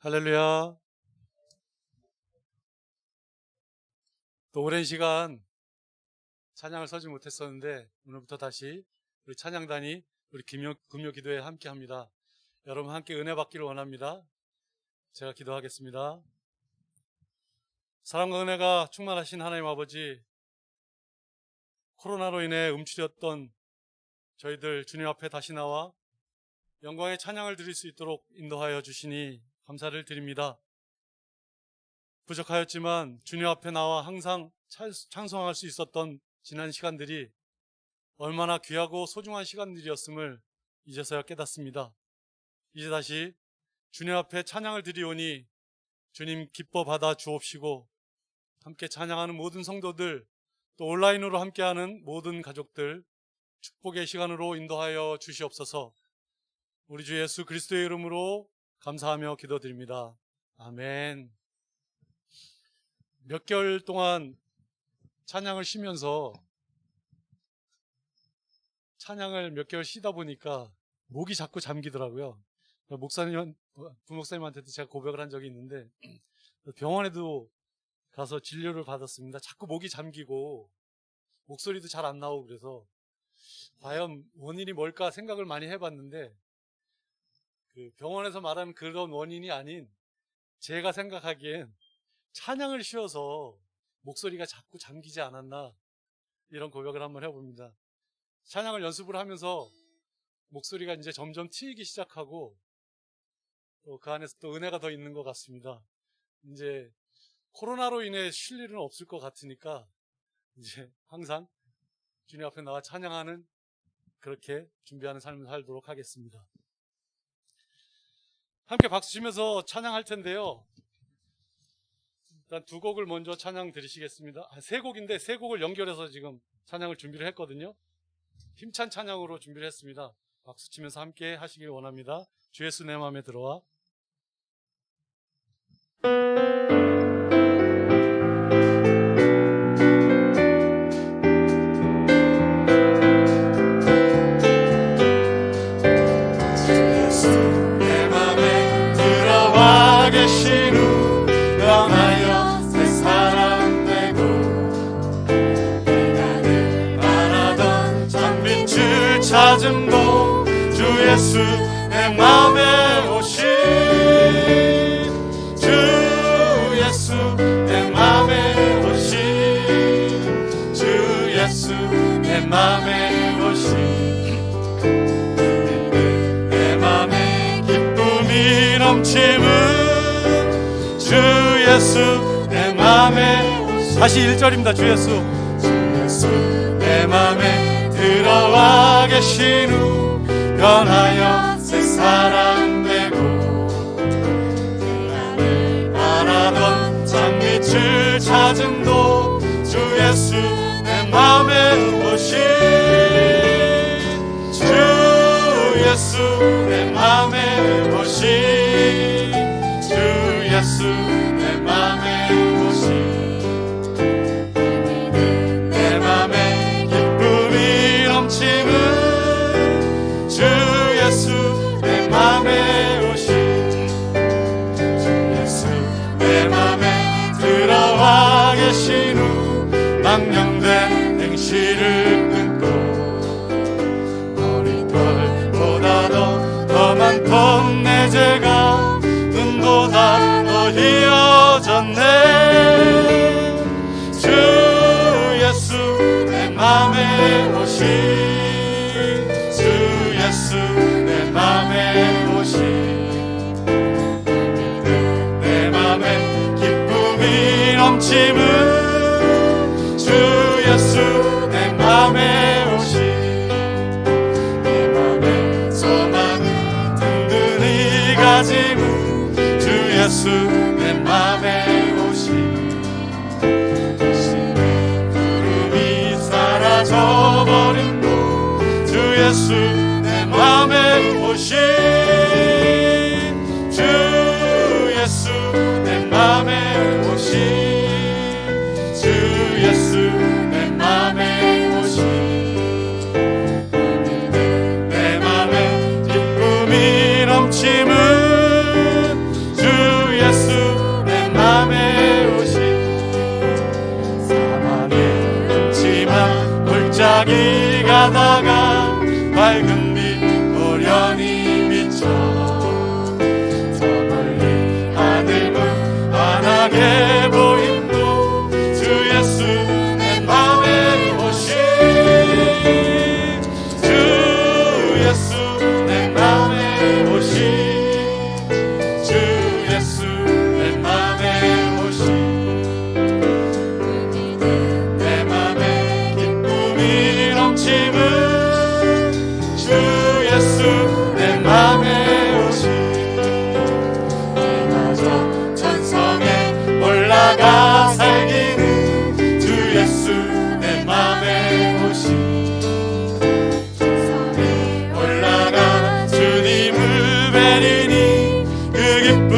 할렐루야. 또 오랜 시간 찬양을 서지 못했었는데 오늘부터 다시 우리 찬양단이 우리 금요 기도에 함께 합니다. 여러분 함께 은혜 받기를 원합니다. 제가 기도하겠습니다. 사랑과 은혜가 충만하신 하나님 아버지, 코로나로 인해 움츠렸던 저희들 주님 앞에 다시 나와 영광의 찬양을 드릴 수 있도록 인도하여 주시니 감사를 드립니다. 부족하였지만 주님 앞에 나와 항상 찬송할 수 있었던 지난 시간들이 얼마나 귀하고 소중한 시간들이었음을 이제서야 깨닫습니다. 이제 다시 주님 앞에 찬양을 드리오니 주님 기뻐 받아 주옵시고, 함께 찬양하는 모든 성도들, 또 온라인으로 함께하는 모든 가족들 축복의 시간으로 인도하여 주시옵소서. 우리 주 예수 그리스도의 이름으로 감사하며 기도드립니다. 아멘. 몇 개월 동안 찬양을 쉬면서 찬양을 몇 개월 쉬다 보니까 목이 자꾸 잠기더라고요. 부목사님한테도 제가 고백을 한 적이 있는데, 병원에도 가서 진료를 받았습니다. 자꾸 목이 잠기고 목소리도 잘 안 나오고 그래서 과연 원인이 뭘까 생각을 많이 해봤는데, 병원에서 말하는 그런 원인이 아닌 제가 생각하기엔 찬양을 쉬어서 목소리가 자꾸 잠기지 않았나, 이런 고백을 한번 해봅니다. 찬양을 연습을 하면서 목소리가 이제 점점 트이기 시작하고, 또 그 안에서 또 은혜가 더 있는 것 같습니다. 이제 코로나로 인해 쉴 일은 없을 것 같으니까 이제 항상 주님 앞에 나와 찬양하는, 그렇게 준비하는 삶을 살도록 하겠습니다. 함께 박수 치면서 찬양할 텐데요, 일단 두 곡을 먼저 찬양 드리시겠습니다. 세 곡인데 세 곡을 연결해서 지금 찬양을 준비를 했거든요. 힘찬 찬양으로 준비를 했습니다. 박수 치면서 함께 하시길 원합니다. 주 예수 내 맘에 들어와. 찾음도 주 예수 내 맘에 오신, 주 예수 내 맘에 오신, 주 예수 내 맘에 오신, 내 맘에 기쁨이 넘치는 주 예수 내 맘에 오신. 다시 1절입니다. 주 예수 내 맘에 들어와 계신 후 변하여 새 사람 되고, 나를 바라던 장밋을 찾음도 주 예수 내 맘에 오신, 주 예수 내 맘에 오신, 주 예수 내 맘에 오신, 주 예수 내 맘에 오신, 주 예수 내 맘에 들어와 계신 후 망령된 행실을 끊고, 어린털보다도 더 많던 내 죄가 눈보다 더 희어졌네. 주 예수 내 맘에 오신, 예수 내 맘에 오신, 내 맘에 기쁨이 넘치는 주 예수 내 맘에 오신, 내 맘에서 많은 든든히 가짐은 주 예수 내 맘에 오신, 신의 구름이 사라져버린 주 예수 내 맘에 오신, 주 예수 내 맘에 오신, 주 예수 내 맘에 오신, 내 맘에 기쁨이 넘치는 주 가다가 밝은 빛 호련히 비쳐 저 멀리 하늘 무한하게 보임도 주 예수 내 맘에 오신 주 예수 내 맘에 오신 주 예수 내 맘에 오신 내 맘에 기쁨이 넘치는 주 예수 내 맘에 오신 내가 저 천성에 올라가 살기는 주 예수 내 맘에 오신 올라가 주님을 뵈리니 그 기쁨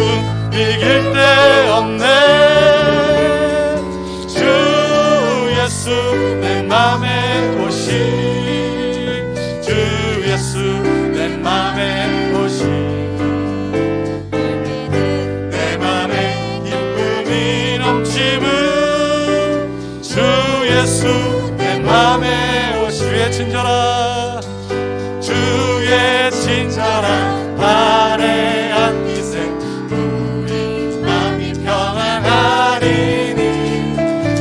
이길 데 없네 주 예수 내 맘에 오신 주 예수 내 맘에 오신 내 맘에 기쁨이 넘치는 주 예수 내 맘에 오신 주의 친절한 주의 친절한 발에 안기세 우리 마음이 평안하리니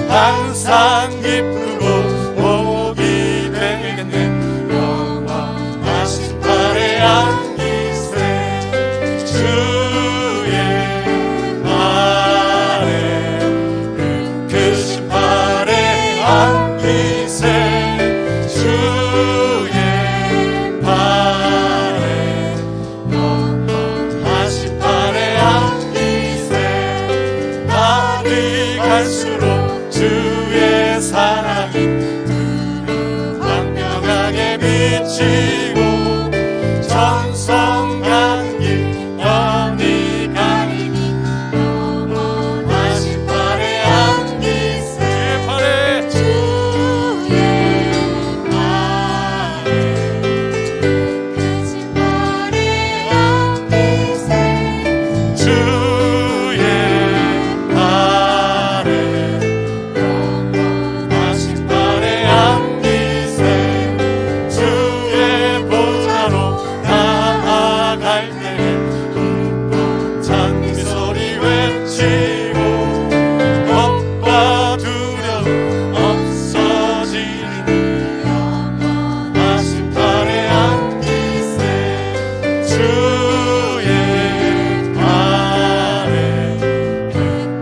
항상 기쁘고 복이 되겠네 영원하신 발에 안기세 주의 발에 크신 발에 안기세 주의 발에 영원하신 발에 안기세 날이 갈수록 주의 사랑이 광명하게 비치고 전성 간길 영이 가리니 영원하신 발에 안기세 주의 발에 주의 발에 크신 발에 안기세 주의 발에 영원하신 발에 안기세 주의 보좌로 나아갈 때 찬미 소리 외치고 겁과 두려움 없어지니 영원하신 발에 안기세 주의 발에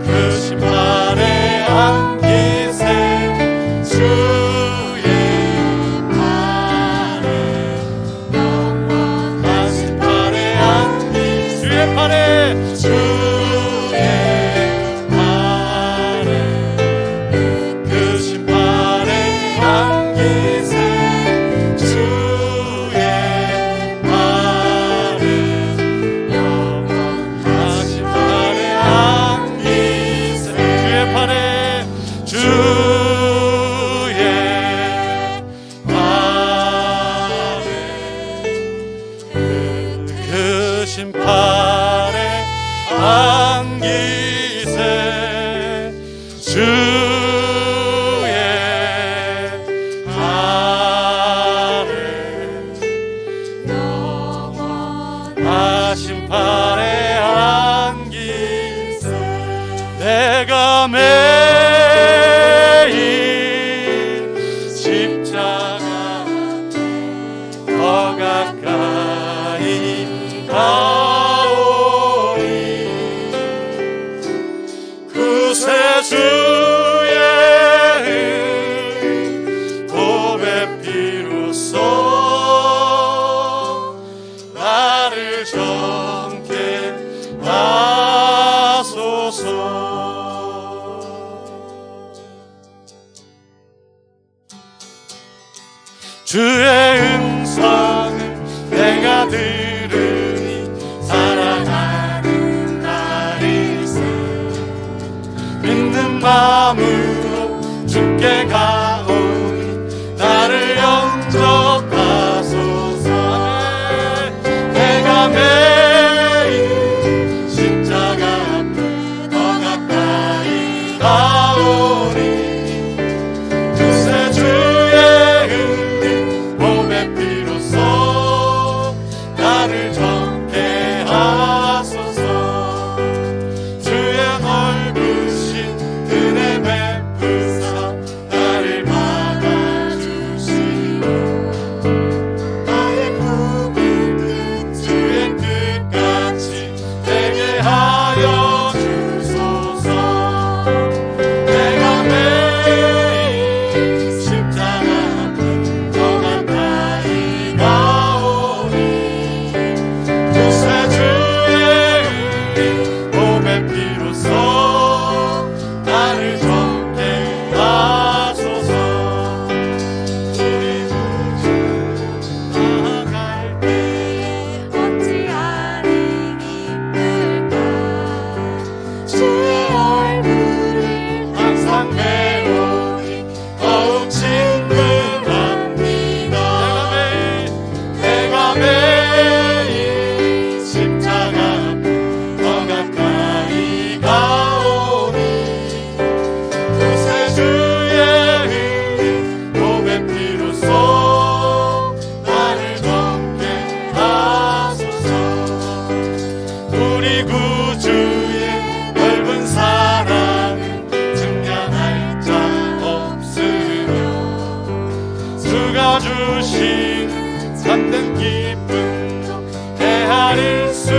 크신 발에 안기세 주의 발에 영원하신 발에 안기세 주의 발에 주의 발에 크신 발에 안기세 주의 발에 영원하신 발에 안기세 주의 발에 주의 발에 크신 발에 안기세 주의 발에 영원하신 발에 안기세 내가 매일 십자가 더 가까이 가오리 구세주의 보배 피로써 나를 정케 하소서 주의 음성을 내가 들으니 사랑하는 나일세 믿는 마음으로 주께 가오니 나를 영접하소서 내가 매일 십자가 앞에 더 가까이 가오니 구세주의 은혜 다시 참된 기쁨 헤아릴 수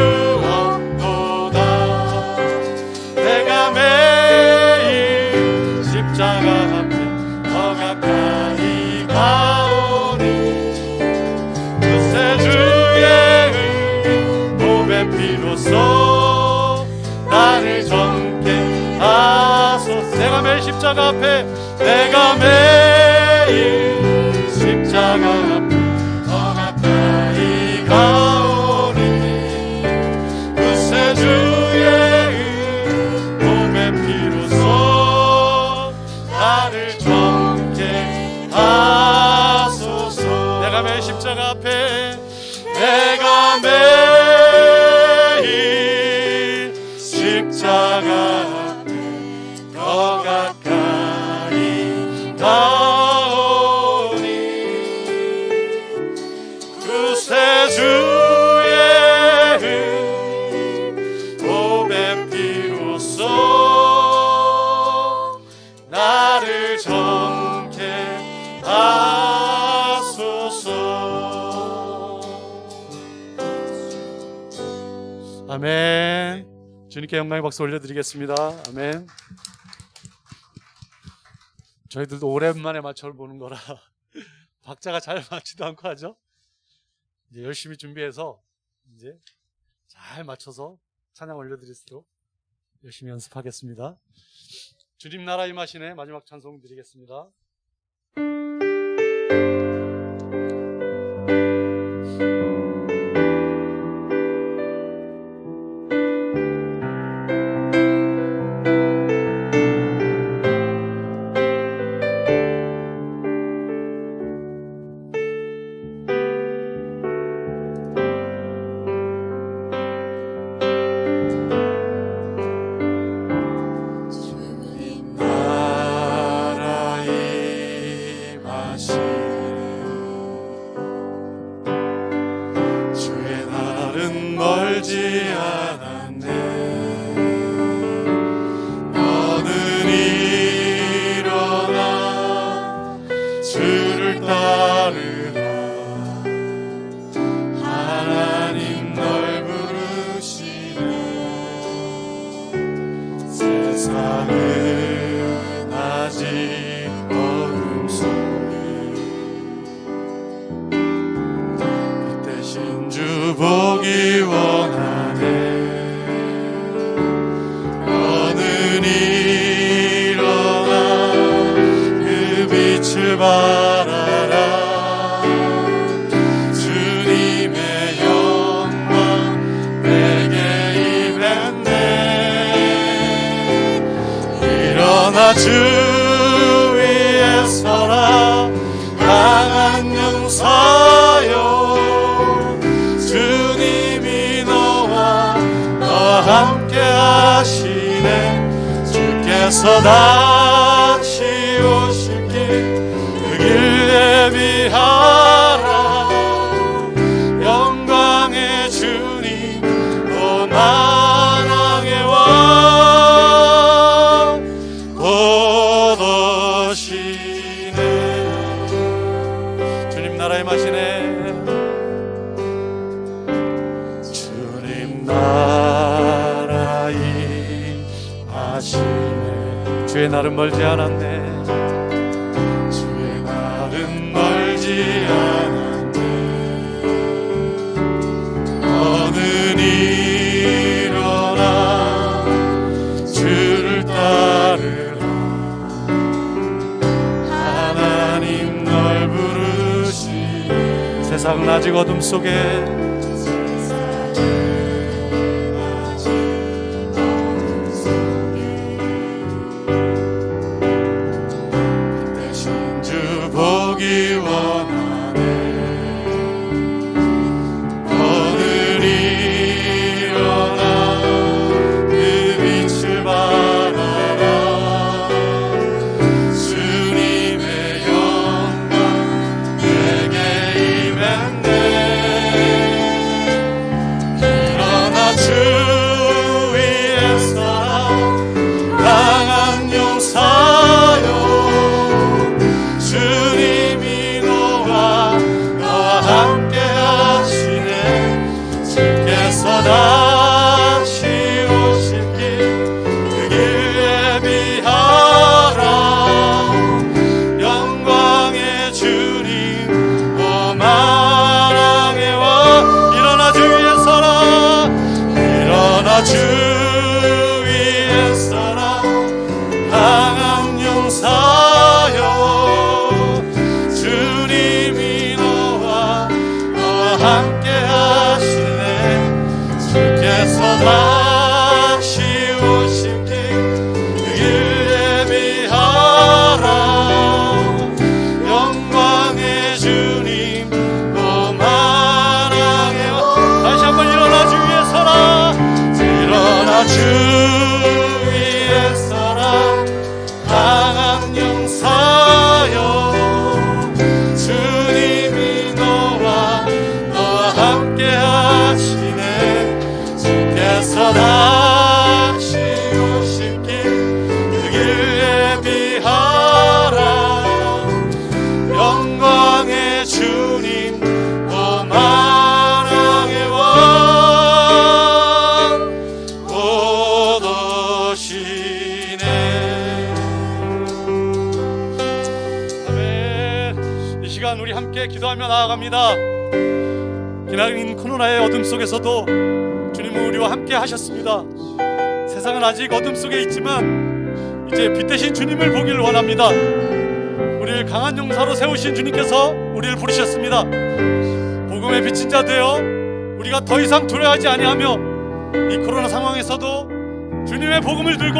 없도다. 내가 매일 십자가 앞에 더 가까이 가오니 그새 주의 몸의 피로써 나를 정케 하소서. 내가 매일 십자가 앞에 내가 매일 십자가 앞에 더 가까이 가오니 그새 주의 몸의 피로써 나를 정케 하소서. 내가 매일 십자가 앞에 내가 매일 십자가 앞에 더 가까이 가오니 그새 주의 몸의 피로써 나를 정케 하소서. 아멘. 주님께 영광의 박수 올려드리겠습니다. 아멘. 저희들도 오랜만에 맞춰를 보는 거라 박자가 잘 맞지도 않고 하죠. 이제 열심히 준비해서 이제 잘 맞춰서 찬양 올려드릴 수 있도록 열심히 연습하겠습니다. 주님 나라 임하시네 마지막 찬송 드리겠습니다. 세상은 아직 어둠 속에 빛 대신 주 보기 원하네. 너는 일어나 그 빛을 바라라. 주님의 영광 내게 임했네. 일어나 주 위에 서라. 강한 용사여, 주님이 너와 함께 하시네. 주께서 다시 오실 길 그 길 예비하라. 영광의 주님 또 만왕의 왕 곧 오시네. 주님 나라에 마시네. 주님 나라에 마시네. 주의 날은 멀지 않았네. 주의 날은 멀지 않았네. 너는 일어나 주를 따르라. 하나님 널 부르시네. 세상은 아직 어둠 속에 보기 원하네. 너는 일어나 그 빛을 바라라. 주님의 영광 내게 임했네. 사역 주님이 너와 함께 하시네. 주께서 다시 오실길 그 길 예비하라. 영광의 주님 오 만왕의 왕 곧 오시네. 아멘. 이 시간 우리 함께 기도하며 나아갑니다. 기나긴 코로나의 어둠 속에서도 주님은 우리와 함께 하셨습니다. 세상은 아직 어둠 속에 있지만 이제 빛 대신 주님을 보기를 원합니다. 우리를 강한 용사로 세우신 주님께서 우리를 부르셨습니다. 복음의 빛인 자 되어 우리가 더 이상 두려워하지 아니하며 이 코로나 상황에서도 주님의 복음을 들고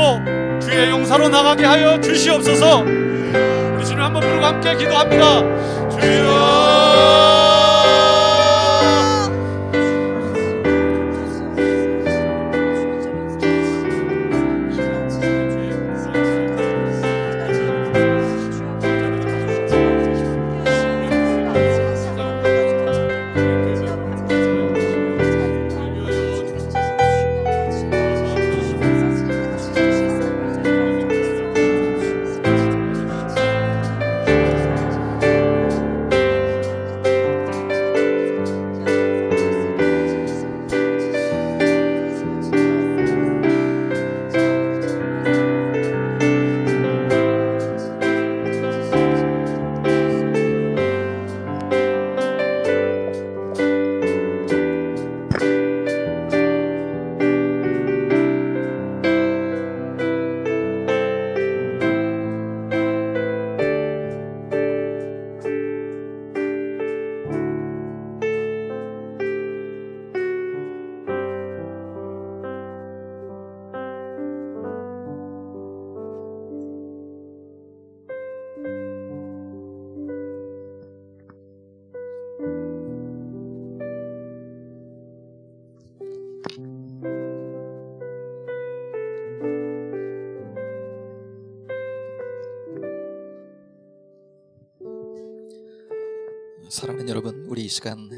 주의 용사로 나가게 하여 주시옵소서. 우리 주님 한번 부르고 함께 기도합니다. 주여 사랑하는 여러분, 우리 이 시간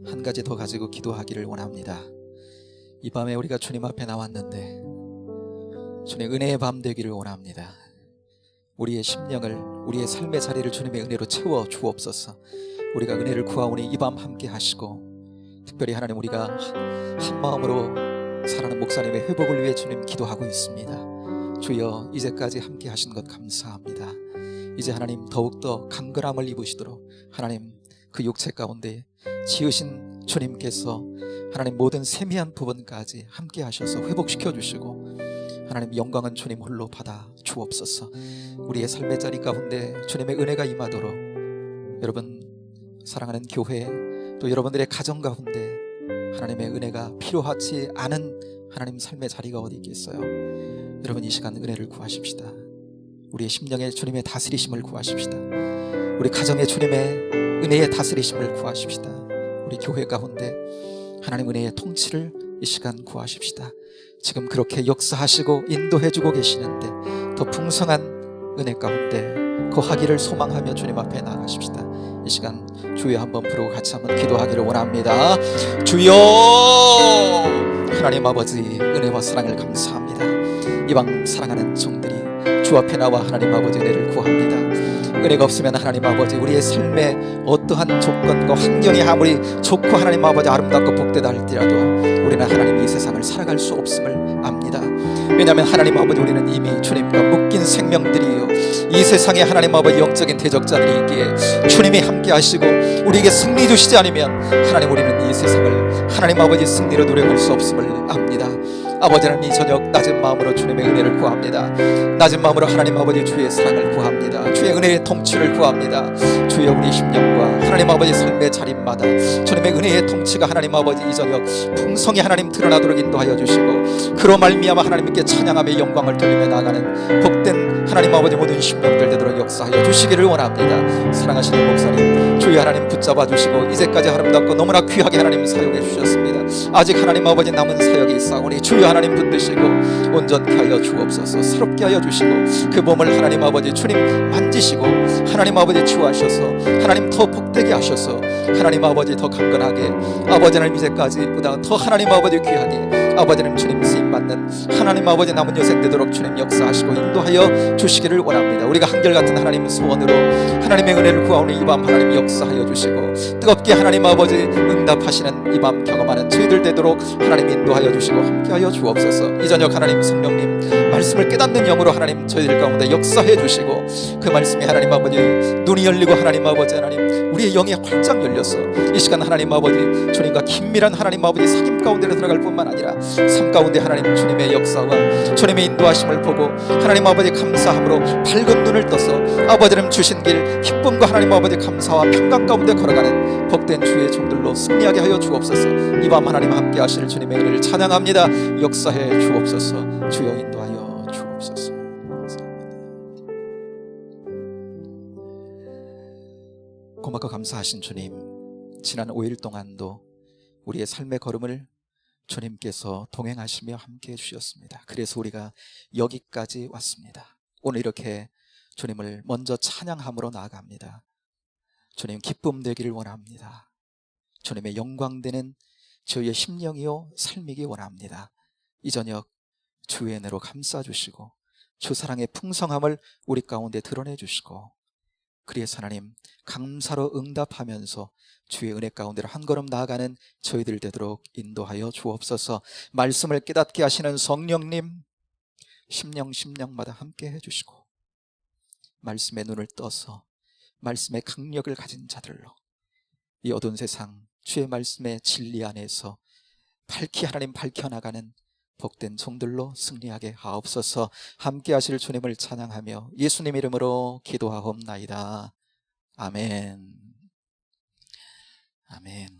한 가지 더 가지고 기도하기를 원합니다. 이 밤에 우리가 주님 앞에 나왔는데 주님의 은혜의 밤 되기를 원합니다. 우리의 심령을, 우리의 삶의 자리를 주님의 은혜로 채워 주옵소서. 우리가 은혜를 구하오니 이 밤 함께 하시고, 특별히 하나님, 우리가 한 마음으로 살아가는 목사님의 회복을 위해 주님 기도하고 있습니다. 주여, 이제까지 함께 하신 것 감사합니다. 이제 하나님 더욱더 강건함을 입으시도록 하나님 그 육체 가운데 지으신 주님께서 하나님 모든 세미한 부분까지 함께 하셔서 회복시켜 주시고, 하나님 영광은 주님 홀로 받아 주옵소서. 우리의 삶의 자리 가운데 주님의 은혜가 임하도록, 여러분 사랑하는 교회, 또 여러분들의 가정 가운데 하나님의 은혜가 필요하지 않은 하나님 삶의 자리가 어디 있겠어요? 여러분 이 시간 은혜를 구하십시다. 우리의 심령에 주님의 다스리심을 구하십시다. 우리 가정에 주님의 은혜의 다스리심을 구하십시다. 우리 교회 가운데 하나님 은혜의 통치를 이 시간 구하십시다. 지금 그렇게 역사하시고 인도해주고 계시는데 더 풍성한 은혜 가운데 거하기를 소망하며 주님 앞에 나아가십시다. 이 시간 주여 한번 부르고 같이 한번 기도하기를 원합니다. 주여, 하나님 아버지 은혜와 사랑을 감사합니다. 이방 사랑하는 종들이 주 앞에 나와 하나님 아버지 은혜를 구합니다. 은혜가 없으면 하나님 아버지 우리의 삶에 어떠한 조건과 환경이 아무리 좋고 하나님 아버지 아름답고 복되다 할지라도 우리는 하나님 이 세상을 살아갈 수 없음을 압니다. 왜냐하면 하나님 아버지 우리는 이미 주님과 묶인 생명들이요, 이 세상에 하나님 아버지 영적인 대적자들이 있기에 주님이 함께 하시고 우리에게 승리 주시지 않으면 하나님 우리는 이 세상을 하나님 아버지 승리로 누려갈 수 없음을 압니다. 아버지 하나님 이 저녁 낮은 마음으로 주님의 은혜를 구합니다. 낮은 마음으로 하나님 아버지 주의 사랑을 구합니다. 주의 은혜의 통치를 구합니다. 주여 우리 심령과 하나님 아버지 삶의 자리마다 주님의 은혜의 통치가 하나님 아버지 이 저녁 풍성히 하나님 드러나도록 인도하여 주시고, 그로 말미암아 하나님께 찬양함의 영광을 돌리며 나가는 복된 하나님 아버지 모든 심령들 되도록 역사하여 주시기를 원합니다. 사랑하시는 목사님, 주여 하나님 붙잡아 주시고 이제까지 아름답고 너무나 귀하게 하나님 사용해 주셨습니다. 아직 하나님 아버지 남은 사역이 있사오니 주여 하나님 붙드시고 온전케 하여 주옵소서. 새롭게 하여 주시고 그 몸을 하나님 아버지 주님 만지시고 하나님 아버지 치유하셔서 하나님 더 복되게 하셔서 하나님 아버지 더 강건하게 아버지 하나님 이제까지보다 더 하나님 아버지 귀하게 아버지 하나님 주님 쓰임받는 하나님 아버지 남은 여생 되도록 주님 역사하시고 인도하여 주시기를 원합니다. 우리가 한결같은 하나님 소원으로 하나님의 은혜를 구하오니 이 밤 하나님 역사하여 주시고 뜨겁게 하나님 아버지 응답하시는 이 밤 경험하는 저희들 되도록 하나님 인도하여 주시고 함께하여 주옵소서. 이 저녁 하나님 성령님 말씀을 깨닫는 영으로 하나님 저희들 가운데 역사해 주시고 그 말씀이 하나님 아버지 눈이 열리고 하나님 아버지 하나님 우리의 영이 활짝 열려서 이 시간 하나님 아버지 주님과 긴밀한 하나님 아버지 사귐 가운데로 들어갈 뿐만 아니라 삶 가운데 하나님 주님의 역사와 주님의 인도하심을 보고 하나님 아버지 감사함으로 밝은 눈을 떠서 아버지 하나님 주신 길 기쁨과 하나님 아버지 감사와 평강 가운데 걸어가는 복된 주의 종들로 승리하게 하여 주옵소서. 이 밤 하나님 함께 하실 주님의 은혜를 찬양합니다. 역사해 주옵소서. 주여 인도하여 주옵소서. 고맙고 감사하신 주님, 지난 5일 동안도 우리의 삶의 걸음을 주님께서 동행하시며 함께해 주셨습니다. 그래서 우리가 여기까지 왔습니다. 오늘 이렇게 주님을 먼저 찬양함으로 나아갑니다. 주님 기쁨 되기를 원합니다. 주님의 영광 되는 저희의 심령이요 삶이기 원합니다. 이 저녁 주의 은혜로 감싸주시고 주 사랑의 풍성함을 우리 가운데 드러내 주시고 그래서 하나님 감사로 응답하면서 주의 은혜 가운데로 한 걸음 나아가는 저희들 되도록 인도하여 주옵소서. 말씀을 깨닫게 하시는 성령님 심령마다 함께 해주시고 말씀의 눈을 떠서 말씀의 강력을 가진 자들로 이 어두운 세상 주의 말씀의 진리 안에서 밝히 하나님 밝혀나가는 복된 종들로 승리하게 하옵소서. 함께 하실 주님을 찬양하며 예수님 이름으로 기도하옵나이다. 아멘. 아멘.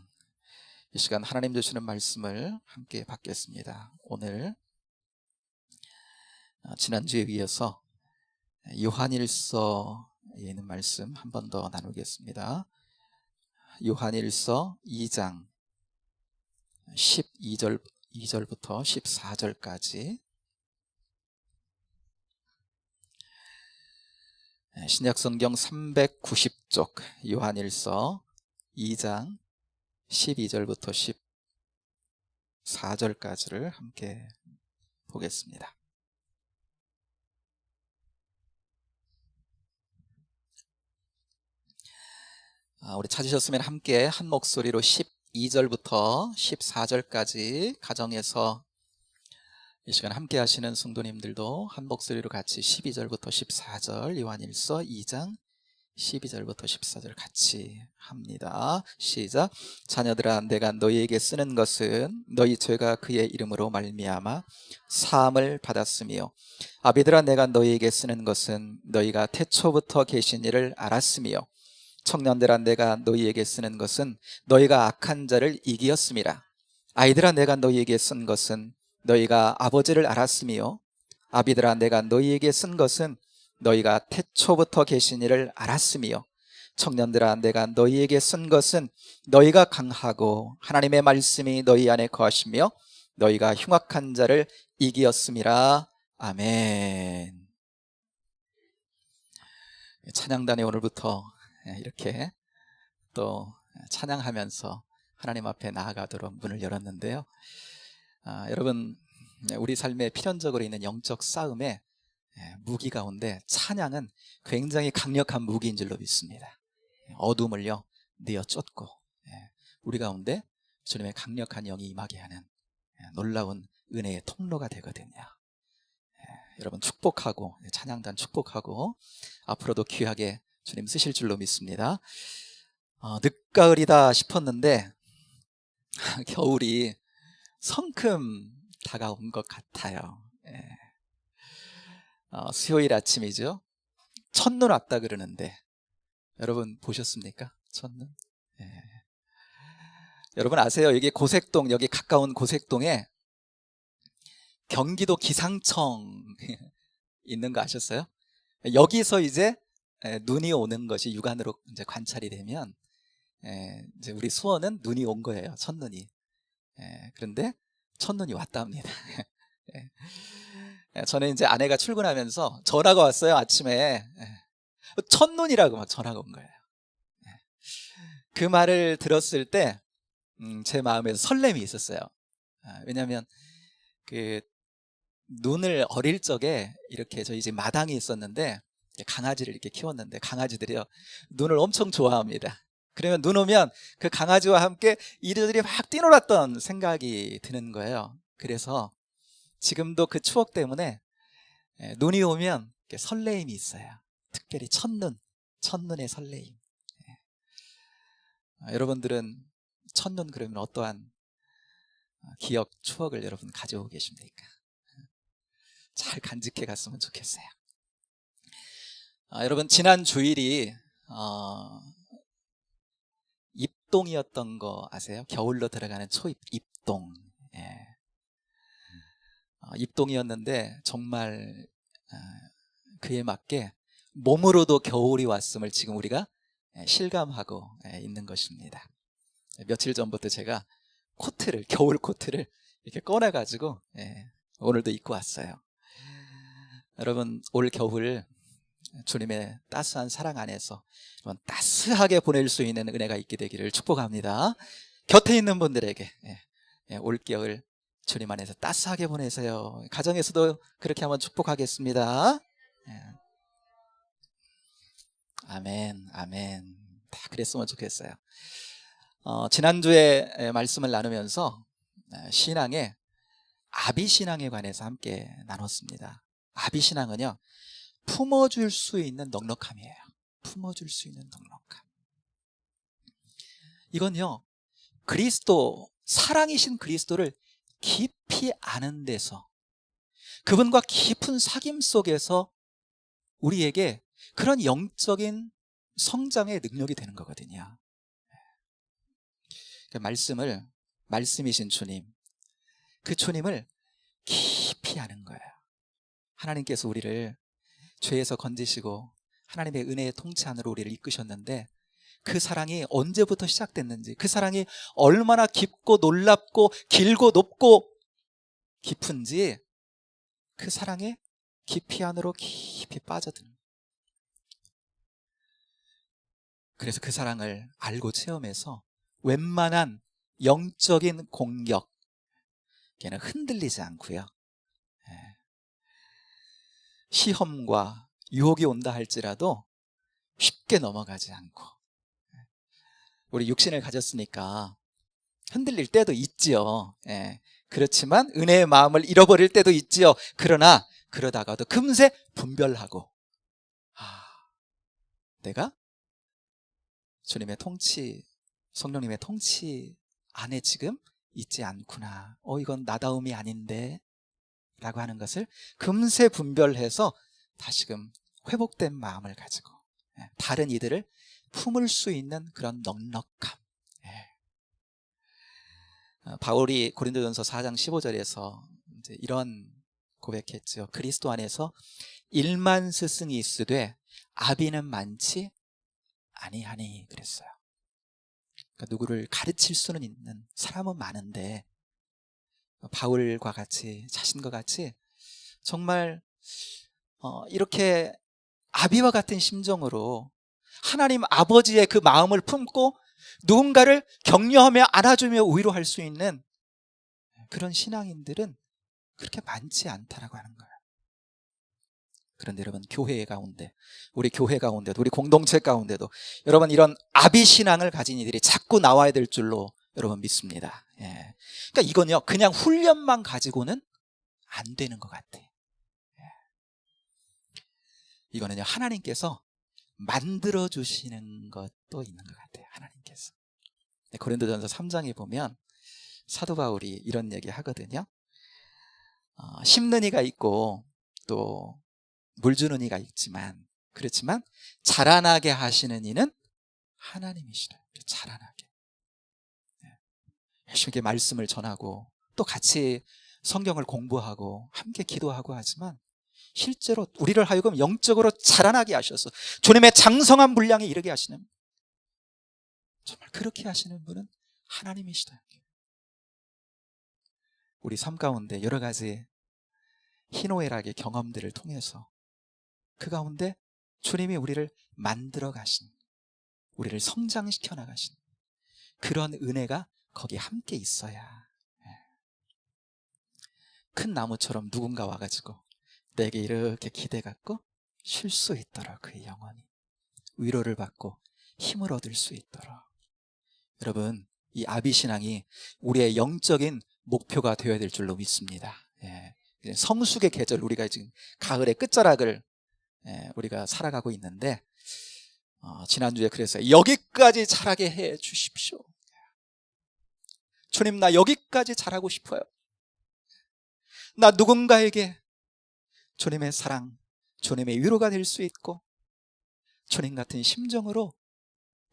이 시간 하나님 주시는 말씀을 함께 받겠습니다. 오늘 지난주에 이어서 요한일서에 있는 말씀 한 번 더 나누겠습니다. 요한일서 2장 12절부터 14절까지 신약성경 390쪽 요한일서 2장 12절부터 14절까지를 함께 보겠습니다. 우리 찾으셨으면 함께 한 목소리로 12절부터 14절까지 가정에서 이 시간 함께 하시는 성도님들도 한 목소리로 같이 12절부터 14절 요한일서 2장 12절부터 14절 같이 합니다. 시작. 자녀들아 내가 너희에게 쓰는 것은 너희 죄가 그의 이름으로 말미암아 사함을 받았으며 아비들아 내가 너희에게 쓰는 것은 너희가 태초부터 계신 이를 알았으며 청년들아 내가 너희에게 쓰는 것은 너희가 악한 자를 이기었음이라. 아이들아 내가 너희에게 쓴 것은 너희가 아버지를 알았으며 아비들아 내가 너희에게 쓴 것은 너희가 태초부터 계신 이를 알았으며 청년들아 내가 너희에게 쓴 것은 너희가 강하고 하나님의 말씀이 너희 안에 거하시며 너희가 흉악한 자를 이기었음이라. 아멘. 찬양단에 오늘부터 이렇게 또 찬양하면서 하나님 앞에 나아가도록 문을 열었는데요. 여러분 우리 삶에 필연적으로 있는 영적 싸움에 무기 가운데 찬양은 굉장히 강력한 무기인 줄로 믿습니다. 어둠을요 내어 쫓고 우리 가운데 주님의 강력한 영이 임하게 하는 놀라운 은혜의 통로가 되거든요. 여러분 축복하고 찬양단 축복하고 앞으로도 귀하게 주님 쓰실 줄로 믿습니다. 늦가을이다 싶었는데 겨울이 성큼 다가온 것 같아요. 수요일 아침이죠. 첫눈 왔다 그러는데 여러분 보셨습니까? 첫눈? 여러분 아세요? 여기 고색동, 여기 가까운 고색동에 경기도 기상청 있는 거 아셨어요? 여기서 이제 눈이 오는 것이 육안으로 이제 관찰이 되면 이제 우리 수원은 눈이 온 거예요. 첫눈이. 그런데 첫눈이 왔답니다. 저는 이제 아내가 출근하면서 전화가 왔어요. 아침에 첫눈이라고 막 전화가 온 거예요. 그 말을 들었을 때 제 마음에서 설렘이 있었어요. 왜냐하면 그 눈을 어릴 적에 이렇게 저희 집 마당이 있었는데 강아지를 이렇게 키웠는데 강아지들이요 눈을 엄청 좋아합니다. 그러면 눈 오면 그 강아지와 함께 이들이 막 뛰놀았던 생각이 드는 거예요. 그래서 지금도 그 추억 때문에 눈이 오면 이렇게 설레임이 있어요. 특별히 첫눈의 설레임. 여러분들은 첫눈 그러면 어떠한 기억, 추억을 여러분 가지고 계십니까? 잘 간직해 갔으면 좋겠어요. 여러분 지난 주일이 입동이었던 거 아세요? 겨울로 들어가는 입동. 입동이었는데 정말 그에 맞게 몸으로도 겨울이 왔음을 지금 우리가 실감하고 있는 것입니다. 며칠 전부터 제가 겨울 코트를 이렇게 꺼내가지고 오늘도 입고 왔어요. 여러분 올 겨울 주님의 따스한 사랑 안에서 따스하게 보낼 수 있는 은혜가 있게 되기를 축복합니다. 곁에 있는 분들에게 올 겨울 주님 안에서 따스하게 보내세요. 가정에서도 그렇게 한번 축복하겠습니다. 아멘, 아멘. 다 그랬으면 좋겠어요. 지난주에 말씀을 나누면서 신앙의 아비신앙에 관해서 함께 나눴습니다. 아비신앙은요 품어줄 수 있는 넉넉함이에요. 품어줄 수 있는 넉넉함. 이건요 사랑이신 그리스도를 깊이 아는 데서 그분과 깊은 사귐 속에서 우리에게 그런 영적인 성장의 능력이 되는 거거든요. 말씀이신 주님, 그 주님을 깊이 아는 거예요. 하나님께서 우리를 죄에서 건지시고 하나님의 은혜의 통치 안으로 우리를 이끄셨는데 그 사랑이 언제부터 시작됐는지, 그 사랑이 얼마나 깊고 놀랍고 길고 높고 깊은지 그 사랑의 깊이 안으로 깊이 빠져드는, 그래서 그 사랑을 알고 체험해서 웬만한 영적인 공격 걔는 흔들리지 않고요, 시험과 유혹이 온다 할지라도 쉽게 넘어가지 않고, 우리 육신을 가졌으니까 흔들릴 때도 있지요. 그렇지만 은혜의 마음을 잃어버릴 때도 있지요. 그러나 그러다가도 금세 분별하고, 내가 주님의 통치, 성령님의 통치 안에 지금 있지 않구나. 이건 나다움이 아닌데 라고 하는 것을 금세 분별해서 다시금 회복된 마음을 가지고 다른 이들을 품을 수 있는 그런 넉넉함. 바울이 고린도전서 4장 15절에서 이제 이런 고백했죠. 그리스도 안에서 일만 스승이 있으되 아비는 많지 아니하니 그랬어요. 그러니까 누구를 가르칠 수는 있는 사람은 많은데 바울과 같이, 자신과 같이 정말 이렇게 아비와 같은 심정으로 하나님 아버지의 그 마음을 품고 누군가를 격려하며 안아주며 위로할 수 있는 그런 신앙인들은 그렇게 많지 않다라고 하는 거예요. 그런데 여러분, 교회 가운데, 우리 교회 가운데도, 우리 공동체 가운데도 여러분 이런 아비 신앙을 가진 이들이 자꾸 나와야 될 줄로 여러분 믿습니다. 그러니까 이건요 그냥 훈련만 가지고는 안 되는 것 같아요. 이거는요 하나님께서 만들어 주시는 것도 있는 것 같아요. 하나님께서. 고린도전서 3장에 보면 사도 바울이 이런 얘기 하거든요. 심는 이가 있고 또 물 주는 이가 있지만, 그렇지만 자라나게 하시는 이는 하나님이시라. 자라나게. 열심히 이렇게 말씀을 전하고 또 같이 성경을 공부하고 함께 기도하고 하지만 실제로 우리를 하여금 영적으로 자라나게 하셔서 주님의 장성한 분량에 이르게 하시는, 정말 그렇게 하시는 분은 하나님이시다. 우리 삶 가운데 여러 가지 희노애락의 경험들을 통해서 그 가운데 주님이 우리를 만들어 가신, 우리를 성장시켜 나가신 그런 은혜가 거기 함께 있어야 큰 나무처럼 누군가 와가지고 내게 이렇게 기대 갖고 쉴 수 있도록 그의 영혼이 위로를 받고 힘을 얻을 수 있도록. 여러분, 이 아비신앙이 우리의 영적인 목표가 되어야 될 줄로 믿습니다. 성숙의 계절, 우리가 지금 가을의 끝자락을 우리가 살아가고 있는데 지난주에 그래서 여기까지 자라게 해 주십시오. 주님, 나 여기까지 자라고 싶어요. 나 누군가에게 주님의 사랑, 주님의 위로가 될 수 있고 주님 같은 심정으로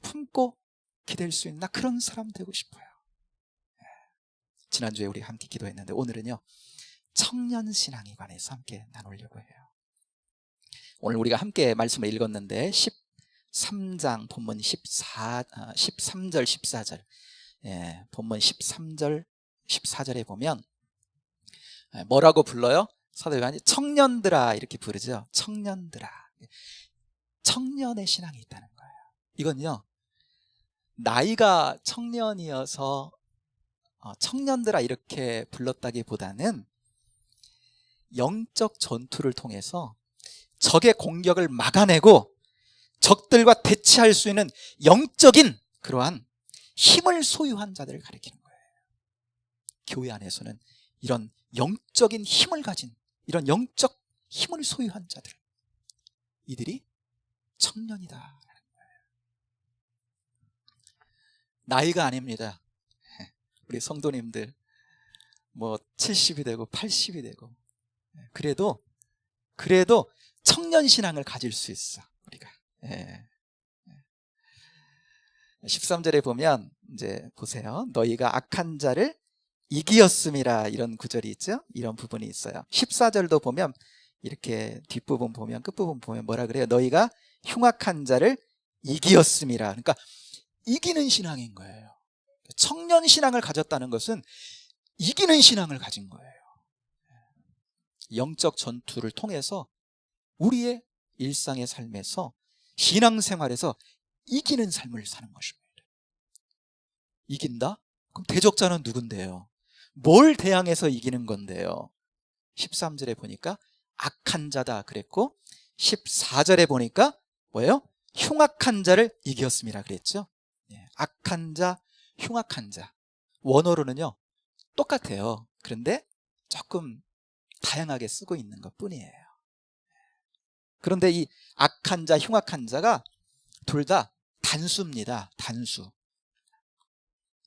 품고 기댈 수 있는 나 그런 사람 되고 싶어요. 지난주에 우리 함께 기도했는데 오늘은요, 청년신앙에 관해서 함께 나누려고 해요. 오늘 우리가 함께 말씀을 읽었는데 13장 본문 13절 14절 본문 13절 14절에 보면 뭐라고 불러요? 사도 요한이 청년들아 이렇게 부르죠. 청년들아. 청년의 신앙이 있다는 거예요. 이건요, 나이가 청년이어서 청년들아 이렇게 불렀다기보다는 영적 전투를 통해서 적의 공격을 막아내고 적들과 대치할 수 있는 영적인 그러한 힘을 소유한 자들을 가리키는 거예요. 교회 안에서는 이런 영적인 힘을 가진, 이런 영적 힘을 소유한 자들, 이들이 청년이다. 나이가 아닙니다. 우리 성도님들 뭐 70이 되고 80이 되고 그래도 청년 신앙을 가질 수 있어 우리가. 13절에 보면 이제 보세요. 너희가 악한 자를 이기었음이라, 이런 구절이 있죠. 이런 부분이 있어요. 14절도 보면 이렇게 뒷부분 보면, 끝부분 보면 뭐라 그래요? 너희가 흉악한 자를 이기었음이라. 그러니까 이기는 신앙인 거예요. 청년 신앙을 가졌다는 것은 이기는 신앙을 가진 거예요. 영적 전투를 통해서 우리의 일상의 삶에서, 신앙생활에서 이기는 삶을 사는 것입니다. 이긴다? 그럼 대적자는 누군데요? 뭘 대항해서 이기는 건데요? 13절에 보니까 악한 자다 그랬고 14절에 보니까 뭐예요? 흉악한 자를 이겼습니다 그랬죠. 악한 자, 흉악한 자, 원어로는요 똑같아요. 그런데 조금 다양하게 쓰고 있는 것 뿐이에요. 그런데 이 악한 자, 흉악한 자가 둘 다 단수입니다. 단수.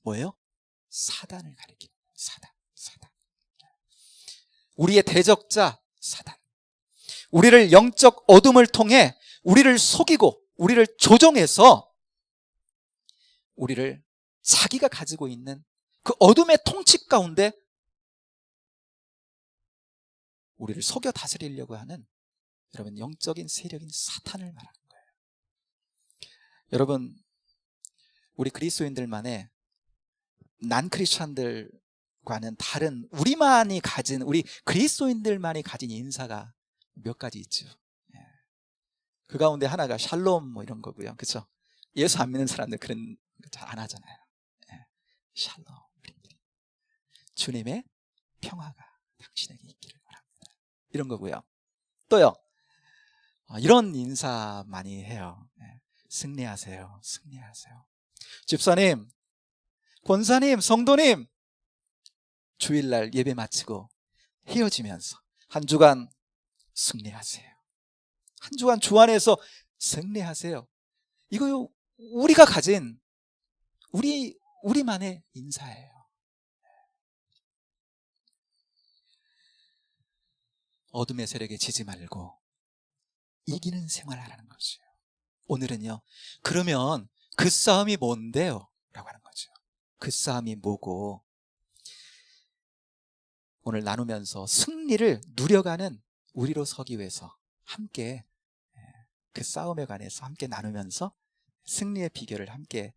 뭐예요? 사단을 가리키는 거예요. 사단. 우리의 대적자 사단. 우리를 영적 어둠을 통해 우리를 속이고 우리를 조종해서 우리를 자기가 가지고 있는 그 어둠의 통치 가운데 우리를 속여 다스리려고 하는, 여러분, 영적인 세력인 사탄을 말하는 거예요. 여러분, 우리 그리스도인들만의 난 크리스찬들과는 다른 우리만이 가진, 우리 그리스도인들만이 가진 인사가 몇 가지 있죠. 그 가운데 하나가 샬롬 뭐 이런 거고요. 그렇죠? 예수 안 믿는 사람들 그런 거 잘 안 하잖아요. 샬롬, 주님의 평화가 당신에게 있기를 바랍니다, 이런 거고요. 또요, 이런 인사 많이 해요. 승리하세요, 승리하세요. 집사님, 권사님, 성도님, 주일날 예배 마치고 헤어지면서 한 주간 승리하세요. 한 주간 주 안에서 승리하세요. 이거요, 우리가 가진 우리만의 인사예요. 어둠의 세력에 지지 말고 이기는 생활하라는 거죠. 오늘은요, 그러면 그 싸움이 뭔데요? 라고 하는 거죠. 그 싸움이 뭐고, 오늘 나누면서 승리를 누려가는 우리로 서기 위해서 함께 그 싸움에 관해서 함께 나누면서 승리의 비결을 함께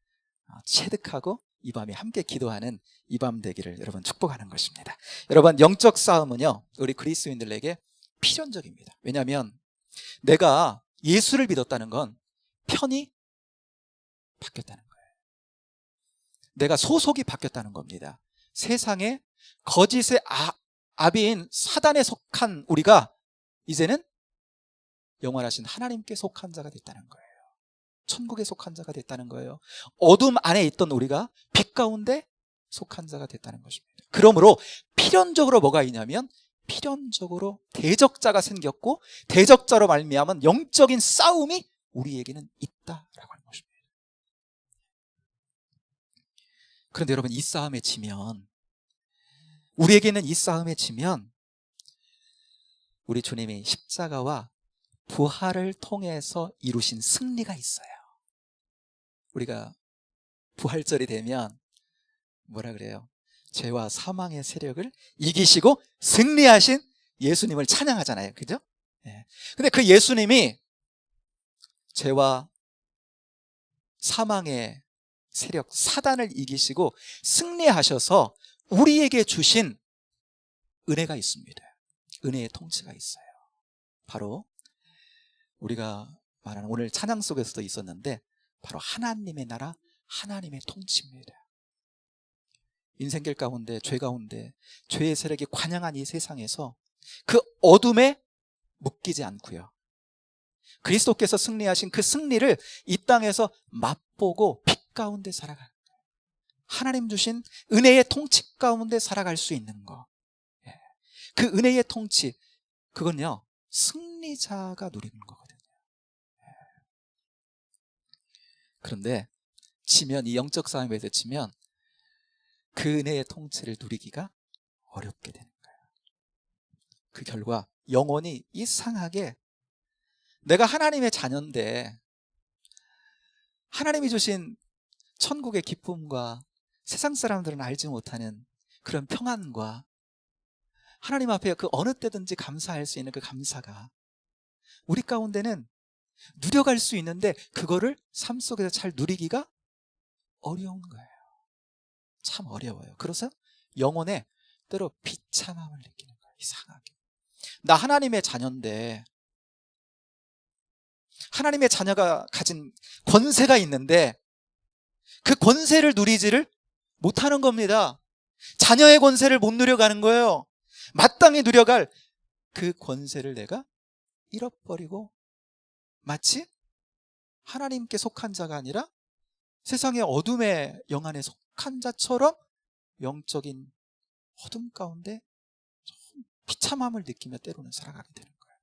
체득하고 이 밤에 함께 기도하는 이 밤 되기를 여러분 축복하는 것입니다. 여러분, 영적 싸움은요, 우리 그리스도인들에게 필연적입니다. 왜냐하면 내가 예수를 믿었다는 건 편이 바뀌었다는 거예요. 내가 소속이 바뀌었다는 겁니다. 세상에 거짓의 아비인 사단에 속한 우리가 이제는 영원하신 하나님께 속한 자가 됐다는 거예요. 천국에 속한 자가 됐다는 거예요. 어둠 안에 있던 우리가 빛 가운데 속한 자가 됐다는 것입니다. 그러므로 필연적으로 뭐가 있냐면, 필연적으로 대적자가 생겼고, 대적자로 말미암은 영적인 싸움이 우리에게는 있다라고 하는 것입니다. 그런데 여러분, 이 싸움에 지면, 우리에게는 이 싸움에 지면 우리 주님이 십자가와 부활을 통해서 이루신 승리가 있어요. 우리가 부활절이 되면 뭐라 그래요? 죄와 사망의 세력을 이기시고 승리하신 예수님을 찬양하잖아요. 그죠? 네. 근데 그 예수님이 죄와 사망의 세력, 사단을 이기시고 승리하셔서 우리에게 주신 은혜가 있습니다. 은혜의 통치가 있어요. 바로 우리가 말하는 오늘 찬양 속에서도 있었는데, 바로 하나님의 나라, 하나님의 통치입니다. 인생길 가운데, 죄 가운데 죄의 세력이 관영한 이 세상에서 그 어둠에 묶이지 않고요, 그리스도께서 승리하신 그 승리를 이 땅에서 맛보고 빛 가운데 살아가는 거예요. 하나님 주신 은혜의 통치 가운데 살아갈 수 있는 거. 그 은혜의 통치, 그건요, 승리자가 누리는 거거든요. 그런데 지면, 이 영적 싸움에서 지면 그 은혜의 통치를 누리기가 어렵게 되는 거예요. 그 결과 영혼이 이상하게, 내가 하나님의 자녀인데 하나님이 주신 천국의 기쁨과 세상 사람들은 알지 못하는 그런 평안과 하나님 앞에 그 어느 때든지 감사할 수 있는 그 감사가 우리 가운데는 누려갈 수 있는데, 그거를 삶 속에서 잘 누리기가 어려운 거예요. 참 어려워요. 그래서 영혼에 때로 비참함을 느끼는 거예요. 이상하게, 나 하나님의 자녀인데, 하나님의 자녀가 가진 권세가 있는데 그 권세를 누리지를 못하는 겁니다. 자녀의 권세를 못 누려가는 거예요. 마땅히 누려갈 그 권세를 내가 잃어버리고, 마치 하나님께 속한 자가 아니라 세상의 어둠의 영안에 속한 자처럼 영적인 어둠 가운데 좀 비참함을 느끼며 때로는 살아가게 되는 거예요.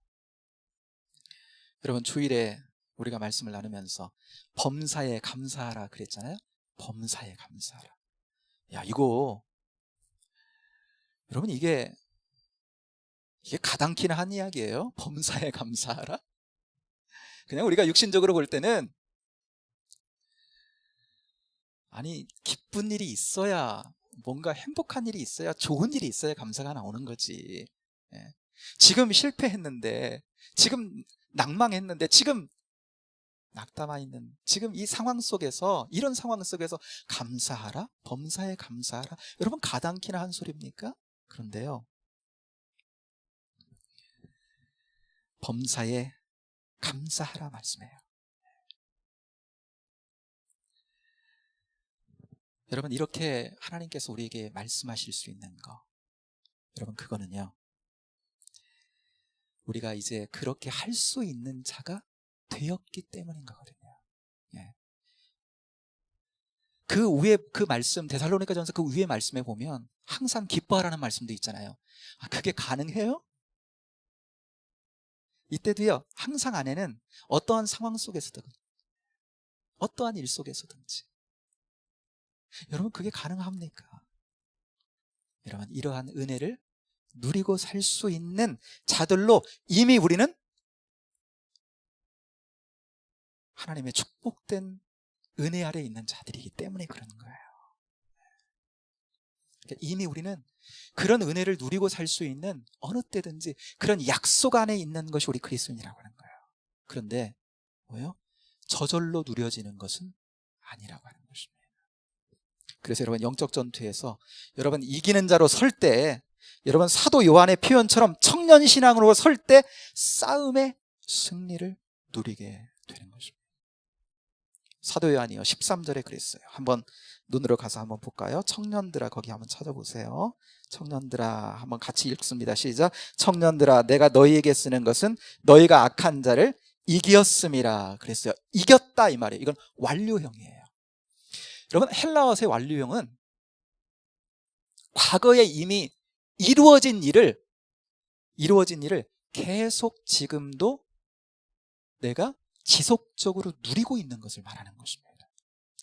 여러분, 주일에 우리가 말씀을 나누면서 범사에 감사하라 그랬잖아요. 범사에 감사하라. 야, 이거 여러분, 이게 가당키나 한 이야기예요. 범사에 감사하라. 그냥 우리가 육신적으로 볼 때는, 아니, 기쁜 일이 있어야, 뭔가 행복한 일이 있어야, 좋은 일이 있어야 감사가 나오는 거지. 지금 실패했는데, 지금 낭망했는데, 지금 낙담하 있는 지금 이 상황 속에서, 이런 상황 속에서 감사하라? 범사에 감사하라? 여러분, 가당키나 한 소리입니까? 그런데요, 범사에 감사하라 말씀해요. 여러분, 이렇게 하나님께서 우리에게 말씀하실 수 있는 거, 여러분, 그거는요, 우리가 이제 그렇게 할 수 있는 자가 되었기 때문인 거거든요. 예. 그 위에 그 말씀, 데살로니가전서 그 위에 말씀에 보면 항상 기뻐하라는 말씀도 있잖아요. 아, 그게 가능해요? 이때도요, 항상 안에는 어떠한 상황 속에서든, 어떠한 일 속에서든지, 여러분, 그게 가능합니까? 여러분, 이러한 은혜를 누리고 살 수 있는 자들로 이미 우리는 하나님의 축복된 은혜 아래 있는 자들이기 때문에 그러는 거예요. 그러니까 이미 우리는 그런 은혜를 누리고 살 수 있는, 어느 때든지 그런 약속 안에 있는 것이 우리 그리스도인이라고 하는 거예요. 그런데 뭐예요? 저절로 누려지는 것은 아니라고 하는 것입니다. 그래서 여러분 영적 전투에서 여러분 이기는 자로 설 때, 여러분 사도 요한의 표현처럼 청년 신앙으로 설 때 싸움의 승리를 누리게 되는 것입니다. 사도 요한이요 13절에 그랬어요. 한번 눈으로 가서 한번 볼까요? 청년들아, 거기 한번 찾아보세요. 청년들아, 한번 같이 읽습니다. 시작. 청년들아, 내가 너희에게 쓰는 것은 너희가 악한 자를 이기었음이라 그랬어요. 이겼다 이 말이에요. 이건 완료형이에요. 여러분, 헬라어의 완료형은 과거에 이미 이루어진 일을 계속 지금도 내가 지속적으로 누리고 있는 것을 말하는 것입니다.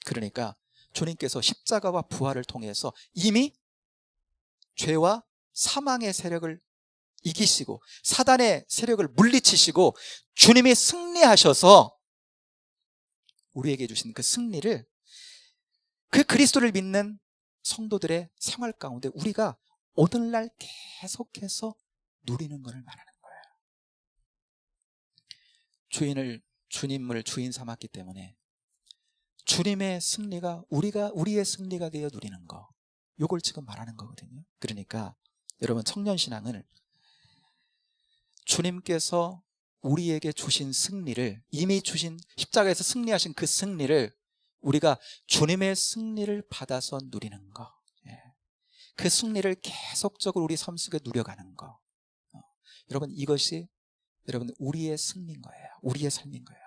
그러니까 주님께서 십자가와 부활을 통해서 이미 죄와 사망의 세력을 이기시고 사단의 세력을 물리치시고 주님이 승리하셔서 우리에게 주신 그 승리를, 그 그리스도를 믿는 성도들의 생활 가운데 우리가 오늘날 계속해서 누리는 것을 말하는 거예요. 주님을 주인 삼았기 때문에 주님의 승리가 우리의 승리가 되어 누리는 거, 요걸 지금 말하는 거거든요. 그러니까 여러분, 청년신앙을 주님께서 우리에게 주신 승리를, 이미 주신 십자가에서 승리하신 그 승리를 우리가 주님의 승리를 받아서 누리는 거, 그 승리를 계속적으로 우리 삶 속에 누려가는 거, 여러분, 이것이 여러분 우리의 승리인 거예요. 우리의 삶인 거예요.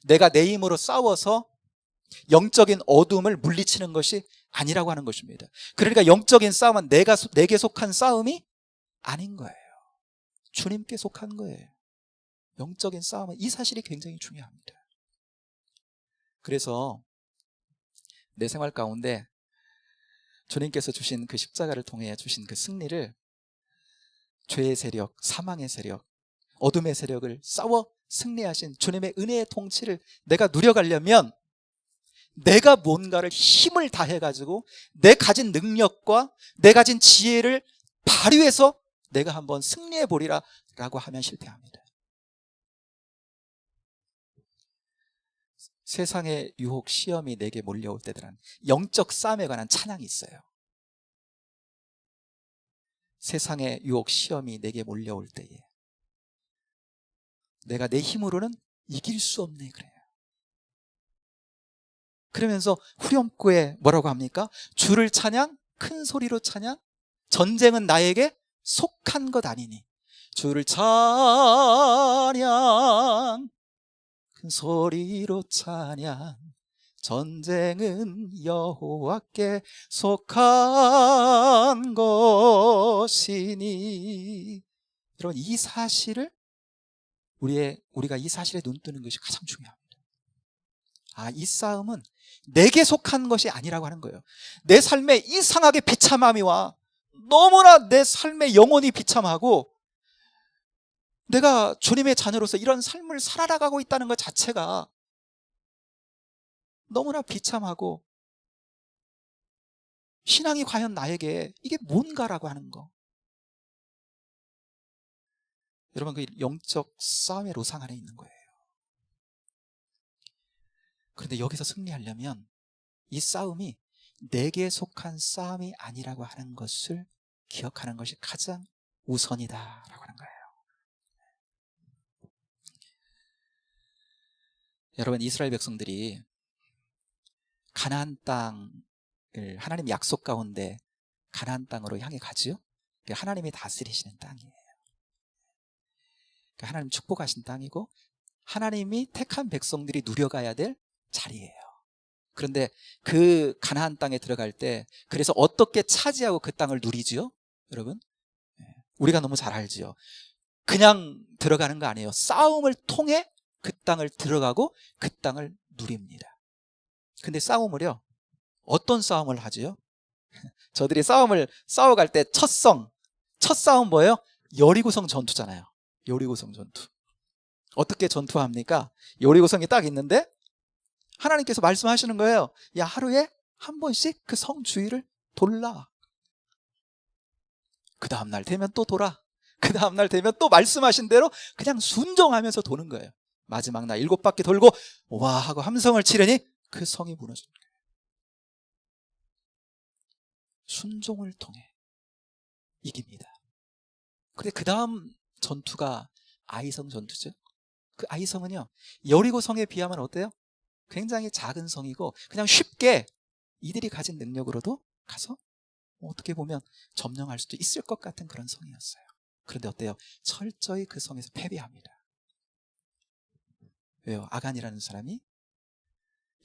내가 내 힘으로 싸워서 영적인 어둠을 물리치는 것이 아니라고 하는 것입니다. 그러니까 영적인 싸움은 내게 속한 싸움이 아닌 거예요. 주님께 속한 거예요. 영적인 싸움은, 이 사실이 굉장히 중요합니다. 그래서 내 생활 가운데 주님께서 주신 그 십자가를 통해 주신 그 승리를, 죄의 세력, 사망의 세력, 어둠의 세력을 싸워 승리하신 주님의 은혜의 통치를 내가 누려가려면 내가 뭔가를 힘을 다해가지고 내 가진 능력과 내 가진 지혜를 발휘해서 내가 한번 승리해 보리라 라고 하면 실패합니다. 세상의 유혹, 시험이 내게 몰려올 때들은 영적 싸움에 관한 찬양이 있어요. 세상의 유혹, 시험이 내게 몰려올 때에 내가 내 힘으로는 이길 수 없네, 그래요. 그러면서 후렴구에 뭐라고 합니까? 주를 찬양, 큰 소리로 찬양, 전쟁은 나에게 속한 것 아니니. 주를 찬양, 큰 소리로 찬양, 전쟁은 여호와께 속한 것이니. 여러분, 이 사실을 우리가 이 사실에 눈 뜨는 것이 가장 중요합니다. 이 싸움은 내게 속한 것이 아니라고 하는 거예요. 내 삶에 이상하게 비참함이 와. 너무나 내 삶의 영혼이 비참하고 내가 주님의 자녀로서 이런 삶을 살아가고 있다는 것 자체가 너무나 비참하고, 신앙이 과연 나에게 이게 뭔가라고 하는 거. 여러분, 그 영적 싸움의 로상 안에 있는 거예요. 그런데 여기서 승리하려면 이 싸움이 내게 속한 싸움이 아니라고 하는 것을 기억하는 것이 가장 우선이다라고 하는 거예요. 여러분, 이스라엘 백성들이 가나안 땅을, 하나님 약속 가운데 가나안 땅으로 향해 가지요. 하나님이 다스리시는 땅이에요. 하나님 축복하신 땅이고 하나님이 택한 백성들이 누려가야 될 자리예요. 그런데 그 가나안 땅에 들어갈 때, 그래서 어떻게 차지하고 그 땅을 누리지요? 여러분, 우리가 너무 잘 알지요. 그냥 들어가는 거 아니에요. 싸움을 통해 그 땅을 들어가고 그 땅을 누립니다. 근데 싸움을요, 어떤 싸움을 하지요? 저들이 싸워갈 때 첫 싸움 뭐예요? 여리고성 전투잖아요. 여리고성 전투. 어떻게 전투합니까? 여리고성이 딱 있는데 하나님께서 말씀하시는 거예요. 야, 하루에 한 번씩 그 성 주위를 돌라. 그 다음날 되면 또 돌아. 그 다음날 되면 또 말씀하신 대로 그냥 순종하면서 도는 거예요. 마지막 날 7바퀴 돌고 와 하고 함성을 치려니 그 성이 무너지는 거예요. 순종을 통해 이깁니다. 근데 그 다음 전투가 아이성 전투죠. 그 아이성은요, 여리고 성에 비하면 어때요? 굉장히 작은 성이고 그냥 쉽게 이들이 가진 능력으로도 가서 어떻게 보면 점령할 수도 있을 것 같은 그런 성이었어요. 그런데 어때요? 철저히 그 성에서 패배합니다. 왜요? 아간이라는 사람이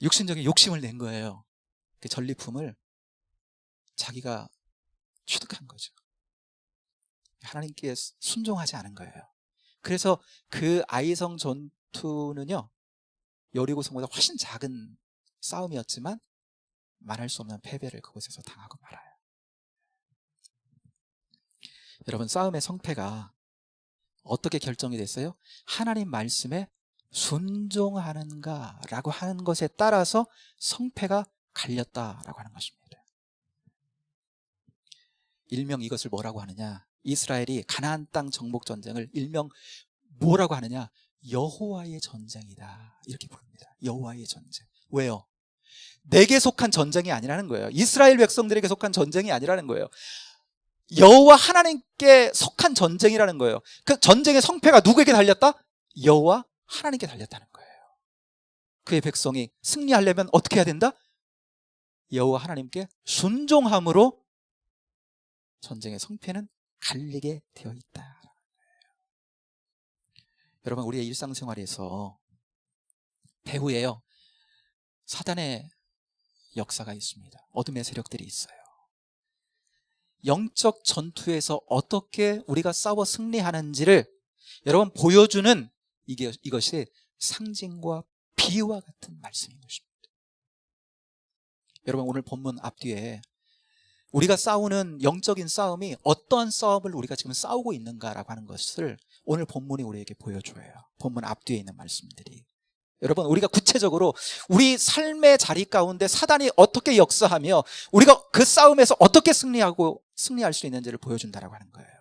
육신적인 욕심을 낸 거예요. 그 전리품을 자기가 취득한 거죠. 하나님께 순종하지 않은 거예요. 그래서 그 아이성 전투는요, 여리고 성보다 훨씬 작은 싸움이었지만 말할 수 없는 패배를 그곳에서 당하고 말아요. 여러분, 싸움의 성패가 어떻게 결정이 됐어요? 하나님 말씀에 순종하는가라고 하는 것에 따라서 성패가 갈렸다라고 하는 것입니다. 일명 이것을 뭐라고 하느냐, 이스라엘이 가나안 땅 정복 전쟁을 일명 뭐라고 하느냐, 여호와의 전쟁이다 이렇게 부릅니다. 여호와의 전쟁. 왜요? 내게 속한 전쟁이 아니라는 거예요. 이스라엘 백성들에게 속한 전쟁이 아니라는 거예요. 여호와 하나님께 속한 전쟁이라는 거예요. 그 전쟁의 성패가 누구에게 달렸다? 여호와 하나님께 달렸다는 거예요. 그의 백성이 승리하려면 어떻게 해야 된다? 여호와 하나님께 순종함으로 전쟁의 성패는 갈리게 되어 있다. 여러분, 우리의 일상생활에서 배후에요, 사단의 역사가 있습니다. 어둠의 세력들이 있어요. 영적 전투에서 어떻게 우리가 싸워 승리하는지를 여러분 보여주는 이것이 상징과 비유와 같은 말씀인 것입니다. 여러분, 오늘 본문 앞뒤에 우리가 싸우는 영적인 싸움이 어떠한 싸움을 우리가 지금 싸우고 있는가라고 하는 것을 오늘 본문이 우리에게 보여줘요. 본문 앞뒤에 있는 말씀들이. 여러분, 우리가 구체적으로 우리 삶의 자리 가운데 사단이 어떻게 역사하며 우리가 그 싸움에서 어떻게 승리할 수 있는지를 보여준다라고 하는 거예요.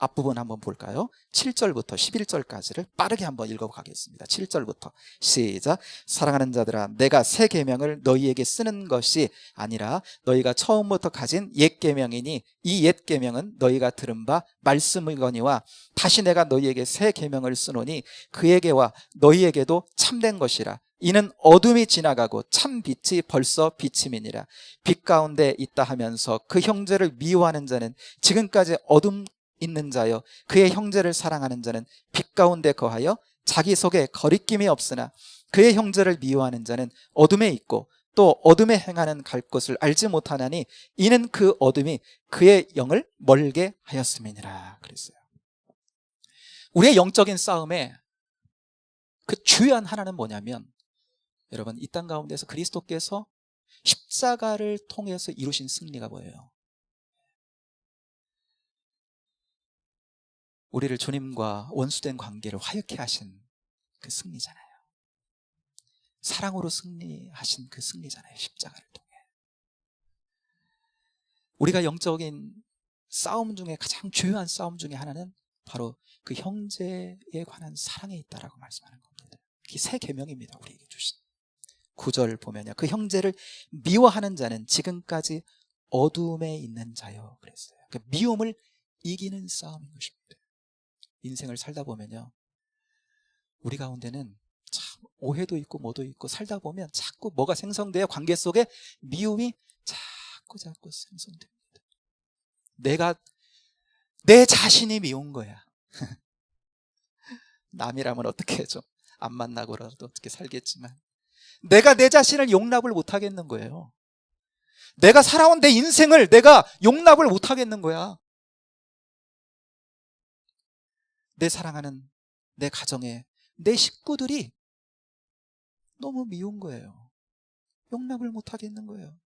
앞부분 한번 볼까요? 7절부터 11절까지를 빠르게 한번 읽어가겠습니다. 7절부터 시작. 사랑하는 자들아, 내가 새 계명을 너희에게 쓰는 것이 아니라 너희가 처음부터 가진 옛 계명이니 이 옛 계명은 너희가 들은 바 말씀이거니와 다시 내가 너희에게 새 계명을 쓰노니 그에게와 너희에게도 참된 것이라. 이는 어둠이 지나가고 참 빛이 벌써 비침이니라. 빛 가운데 있다 하면서 그 형제를 미워하는 자는 지금까지 어둠 있는 자여, 그의 형제를 사랑하는 자는 빛 가운데 거하여 자기 속에 거리낌이 없으나 그의 형제를 미워하는 자는 어둠에 있고 또 어둠에 행하는 갈 곳을 알지 못하나니 이는 그 어둠이 그의 영을 멀게 하였음이니라. 그랬어요. 우리의 영적인 싸움에 그 주요한 하나는 뭐냐면, 여러분, 이 땅 가운데서 그리스도께서 십자가를 통해서 이루신 승리가 뭐예요? 우리를 주님과 원수된 관계를 화해케 하신 그 승리잖아요. 사랑으로 승리하신 그 승리잖아요. 십자가를 통해. 우리가 영적인 싸움 중에 가장 중요한 싸움 중에 하나는 바로 그 형제에 관한 사랑에 있다라고 말씀하는 겁니다. 그게 새 계명입니다. 우리에게 주신 9절 보면요, 그 형제를 미워하는 자는 지금까지 어둠에 있는 자요 그랬어요. 그 미움을 이기는 싸움인 것입니다. 인생을 살다 보면요, 우리 가운데는 참 오해도 있고 뭐도 있고 살다 보면 자꾸 뭐가 생성돼요. 관계 속에 미움이 자꾸 생성됩니다. 내 자신이 미운 거야. 남이라면 어떻게 해줘? 안 만나고라도 어떻게 살겠지만 내가 내 자신을 용납을 못 하겠는 거예요. 내가 살아온 내 인생을 내가 용납을 못 하겠는 거야. 내 사랑하는 내 가정에 내 식구들이 너무 미운 거예요. 용납을 못 하겠는 거예요.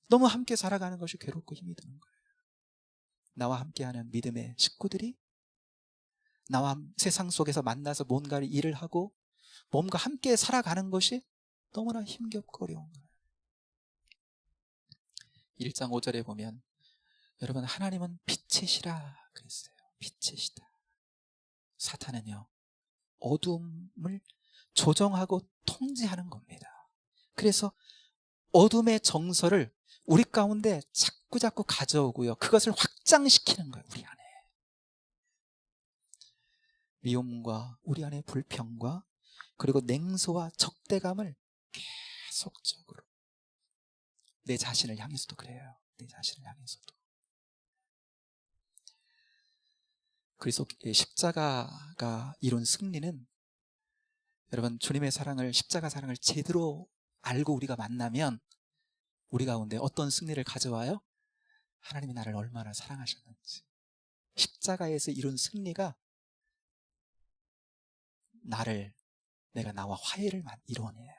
너무 함께 살아가는 것이 괴롭고 힘이 드는 거예요. 나와 함께하는 믿음의 식구들이 나와 세상 속에서 만나서 뭔가를 일을 하고 몸과 함께 살아가는 것이 너무나 힘겹고 어려운 거예요. 1장 5절에 보면, 여러분, 하나님은 빛이시라 그랬어요. 빛이시다. 사탄은요, 어둠을 조정하고 통제하는 겁니다. 그래서 어둠의 정서를 우리 가운데 자꾸 가져오고요. 그것을 확장시키는 거예요. 우리 안에. 미움과 우리 안에 불평과 그리고 냉소와 적대감을 계속적으로 내 자신을 향해서도 그래요. 내 자신을 향해서도. 그래서 십자가가 이룬 승리는 여러분 주님의 사랑을 십자가 사랑을 제대로 알고 우리가 만나면 우리 가운데 어떤 승리를 가져와요? 하나님이 나를 얼마나 사랑하셨는지. 십자가에서 이룬 승리가 내가 나와 화해를 이루어내요.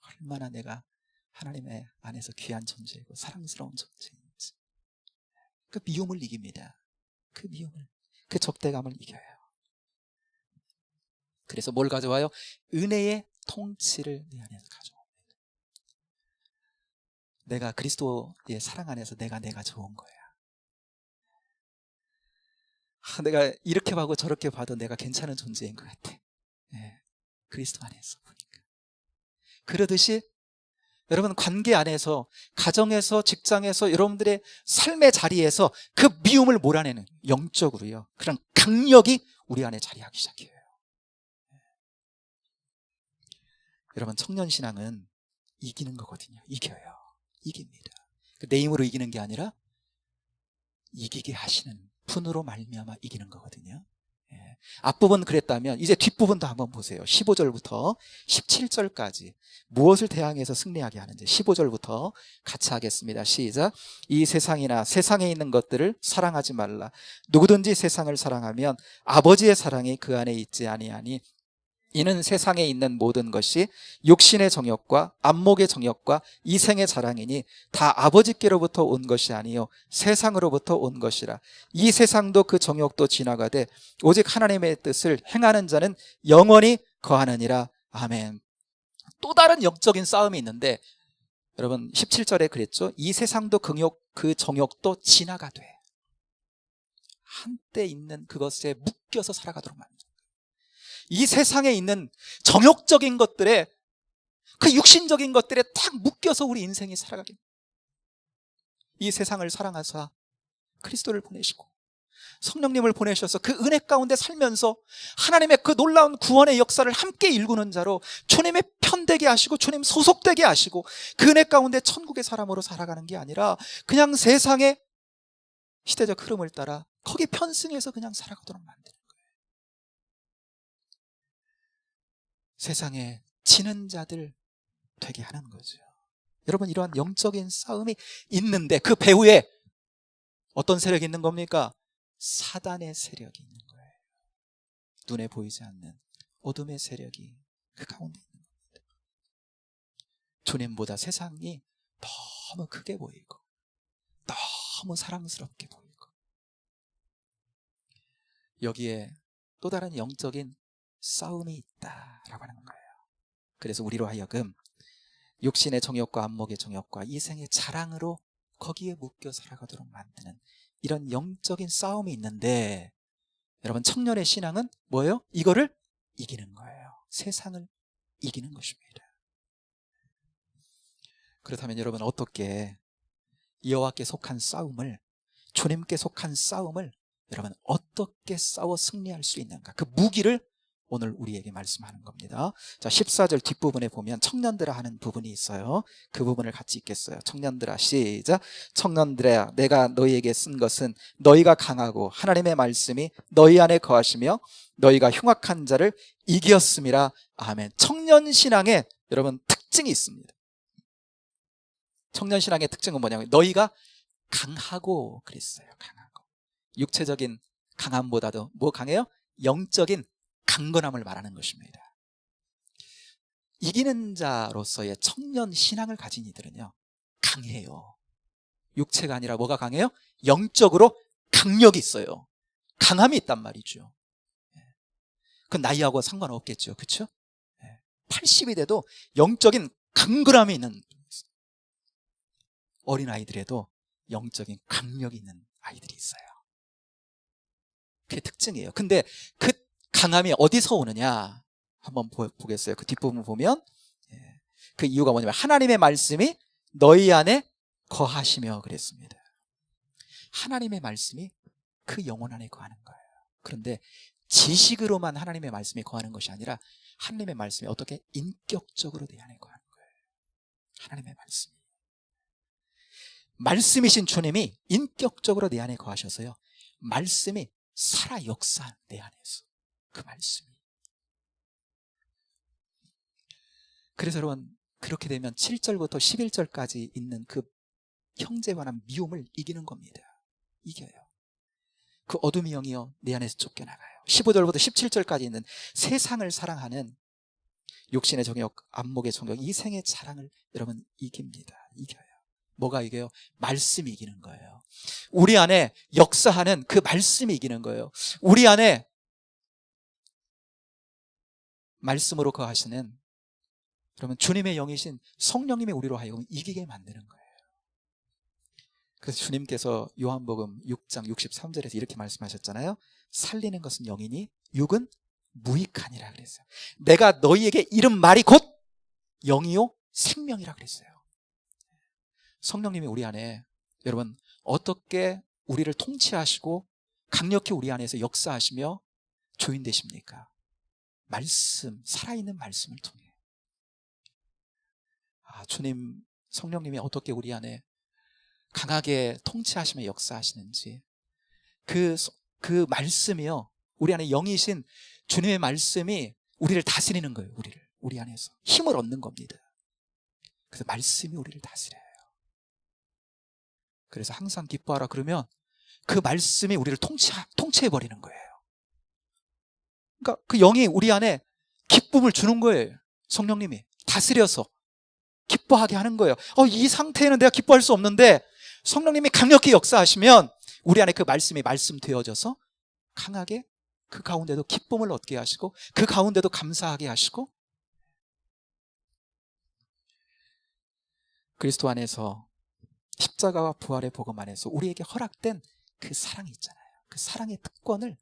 얼마나 내가 하나님의 안에서 귀한 존재이고 사랑스러운 존재인지. 그 미움을 이깁니다. 그 미움을, 그 적대감을 이겨요. 그래서 뭘 가져와요? 은혜의 통치를 내 안에서 가져옵니다. 내가 그리스도의 사랑 안에서 내가 좋은 거야. 내가 이렇게 봐도 저렇게 봐도 내가 괜찮은 존재인 것 같아. 네, 그리스도 안에서 보니까. 그러듯이 여러분 관계 안에서, 가정에서, 직장에서, 여러분들의 삶의 자리에서 그 미움을 몰아내는 영적으로요, 그런 강력이 우리 안에 자리하기 시작해요. 여러분 청년신앙은 이기는 거거든요. 이겨요. 이깁니다. 내 힘으로 이기는 게 아니라 이기게 하시는 분으로 말미암아 이기는 거거든요. 앞부분 그랬다면 이제 뒷부분도 한번 보세요. 15절부터 17절까지 무엇을 대항해서 승리하게 하는지 15절부터 같이 하겠습니다. 시작. 이 세상이나 세상에 있는 것들을 사랑하지 말라. 누구든지 세상을 사랑하면 아버지의 사랑이 그 안에 있지 아니하니 이는 세상에 있는 모든 것이 육신의 정욕과 안목의 정욕과 이생의 자랑이니 다 아버지께로부터 온 것이 아니요 세상으로부터 온 것이라. 이 세상도 그 정욕도 지나가되 오직 하나님의 뜻을 행하는 자는 영원히 거하느니라. 아멘. 또 다른 영적인 싸움이 있는데 여러분 17절에 그랬죠. 이 세상도 그 정욕도 지나가되, 한때 있는 그것에 묶여서 살아가도록 만든다. 이 세상에 있는 정욕적인 것들에, 그 육신적인 것들에 딱 묶여서 우리 인생이 살아가게. 이 세상을 사랑하사 그리스도를 보내시고 성령님을 보내셔서 그 은혜 가운데 살면서 하나님의 그 놀라운 구원의 역사를 함께 일구는 자로 주님의 편되게 하시고 주님 소속되게 하시고 그 은혜 가운데 천국의 사람으로 살아가는 게 아니라 그냥 세상의 시대적 흐름을 따라 거기에 편승해서 그냥 살아가도록 만드는 거예요. 세상에 지는 자들 되게 하는 거죠. 여러분 이러한 영적인 싸움이 있는데 그 배후에 어떤 세력이 있는 겁니까? 사단의 세력이 있는 거예요. 눈에 보이지 않는 어둠의 세력이 그 가운데 있는 겁니다. 주님보다 세상이 너무 크게 보이고 너무 사랑스럽게 보이고 여기에 또 다른 영적인 싸움이 있다라고 하는 거예요. 그래서 우리로 하여금 육신의 정욕과 안목의 정욕과 이생의 자랑으로 거기에 묶여 살아가도록 만드는 이런 영적인 싸움이 있는데 여러분 청년의 신앙은 뭐예요? 이거를 이기는 거예요. 세상을 이기는 것입니다. 그렇다면 여러분 어떻게 여호와께 속한 싸움을, 주님께 속한 싸움을 여러분 어떻게 싸워 승리할 수 있는가? 그 무기를 오늘 우리에게 말씀하는 겁니다. 자, 14절 뒷부분에 보면 청년들아 하는 부분이 있어요. 그 부분을 같이 읽겠어요. 청년들아, 시작. 청년들아, 내가 너희에게 쓴 것은 너희가 강하고 하나님의 말씀이 너희 안에 거하시며 너희가 흉악한 자를 이기었음이라. 아멘. 청년 신앙에 여러분 특징이 있습니다. 청년 신앙의 특징은 뭐냐면 너희가 강하고 그랬어요. 강하고. 육체적인 강함보다도 뭐 강해요? 영적인 강건함을 말하는 것입니다. 이기는 자로서의 청년 신앙을 가진 이들은요 강해요. 육체가 아니라 뭐가 강해요? 영적으로 강력이 있어요. 강함이 있단 말이죠. 그건 나이하고 상관없겠죠. 그렇죠? 80이 돼도 영적인 강건함이 있는 어린아이들에도 영적인 강력이 있는 아이들이 있어요. 그게 특징이에요. 근데 그 강함이 어디서 오느냐 한번 보겠어요. 그 뒷부분 보면 그 이유가 뭐냐면 하나님의 말씀이 너희 안에 거하시며 그랬습니다. 하나님의 말씀이 그 영혼 안에 거하는 거예요. 그런데 지식으로만 하나님의 말씀이 거하는 것이 아니라 하나님의 말씀이 어떻게 인격적으로 내 안에 거하는 거예요. 하나님의 말씀이, 말씀이신 주님이 인격적으로 내 안에 거하셔서요, 말씀이 살아 역사하는 내 안에서, 그 말씀이. 그래서 여러분, 그렇게 되면 7절부터 11절까지 있는 그 형제에 관한 미움을 이기는 겁니다. 이겨요. 그 어둠의 영이요 내 안에서 쫓겨나가요. 15절부터 17절까지 있는 세상을 사랑하는 육신의 정욕, 안목의 정욕, 이 생의 자랑을 여러분 이깁니다. 이겨요. 뭐가 이겨요? 말씀이 이기는 거예요. 우리 안에 역사하는 그 말씀이 이기는 거예요. 우리 안에 말씀으로 거하시는, 그러면 주님의 영이신 성령님이 우리로 하여금 이기게 만드는 거예요. 그래서 주님께서 요한복음 6장 63절에서 이렇게 말씀하셨잖아요. 살리는 것은 영이니 육은 무익하니라 그랬어요. 내가 너희에게 이른 말이 곧 영이요 생명이라 그랬어요. 성령님이 우리 안에 여러분 어떻게 우리를 통치하시고 강력히 우리 안에서 역사하시며 주인 되십니까? 말씀, 살아있는 말씀을 통해. 주님, 성령님이 어떻게 우리 안에 강하게 통치하시며 역사하시는지, 그 말씀이요, 우리 안에 영이신 주님의 말씀이 우리를 다스리는 거예요. 우리 안에서 힘을 얻는 겁니다. 그래서 말씀이 우리를 다스려요. 그래서 항상 기뻐하라 그러면 그 말씀이 우리를 통치해버리는 거예요. 그러니까 그 영이 우리 안에 기쁨을 주는 거예요. 성령님이 다스려서 기뻐하게 하는 거예요. 이 상태에는 내가 기뻐할 수 없는데 성령님이 강력히 역사하시면 우리 안에 그 말씀이 말씀 되어져서 강하게 그 가운데도 기쁨을 얻게 하시고 그 가운데도 감사하게 하시고, 그리스도 안에서 십자가와 부활의 복음 안에서 우리에게 허락된 그 사랑이 있잖아요. 그 사랑의 특권을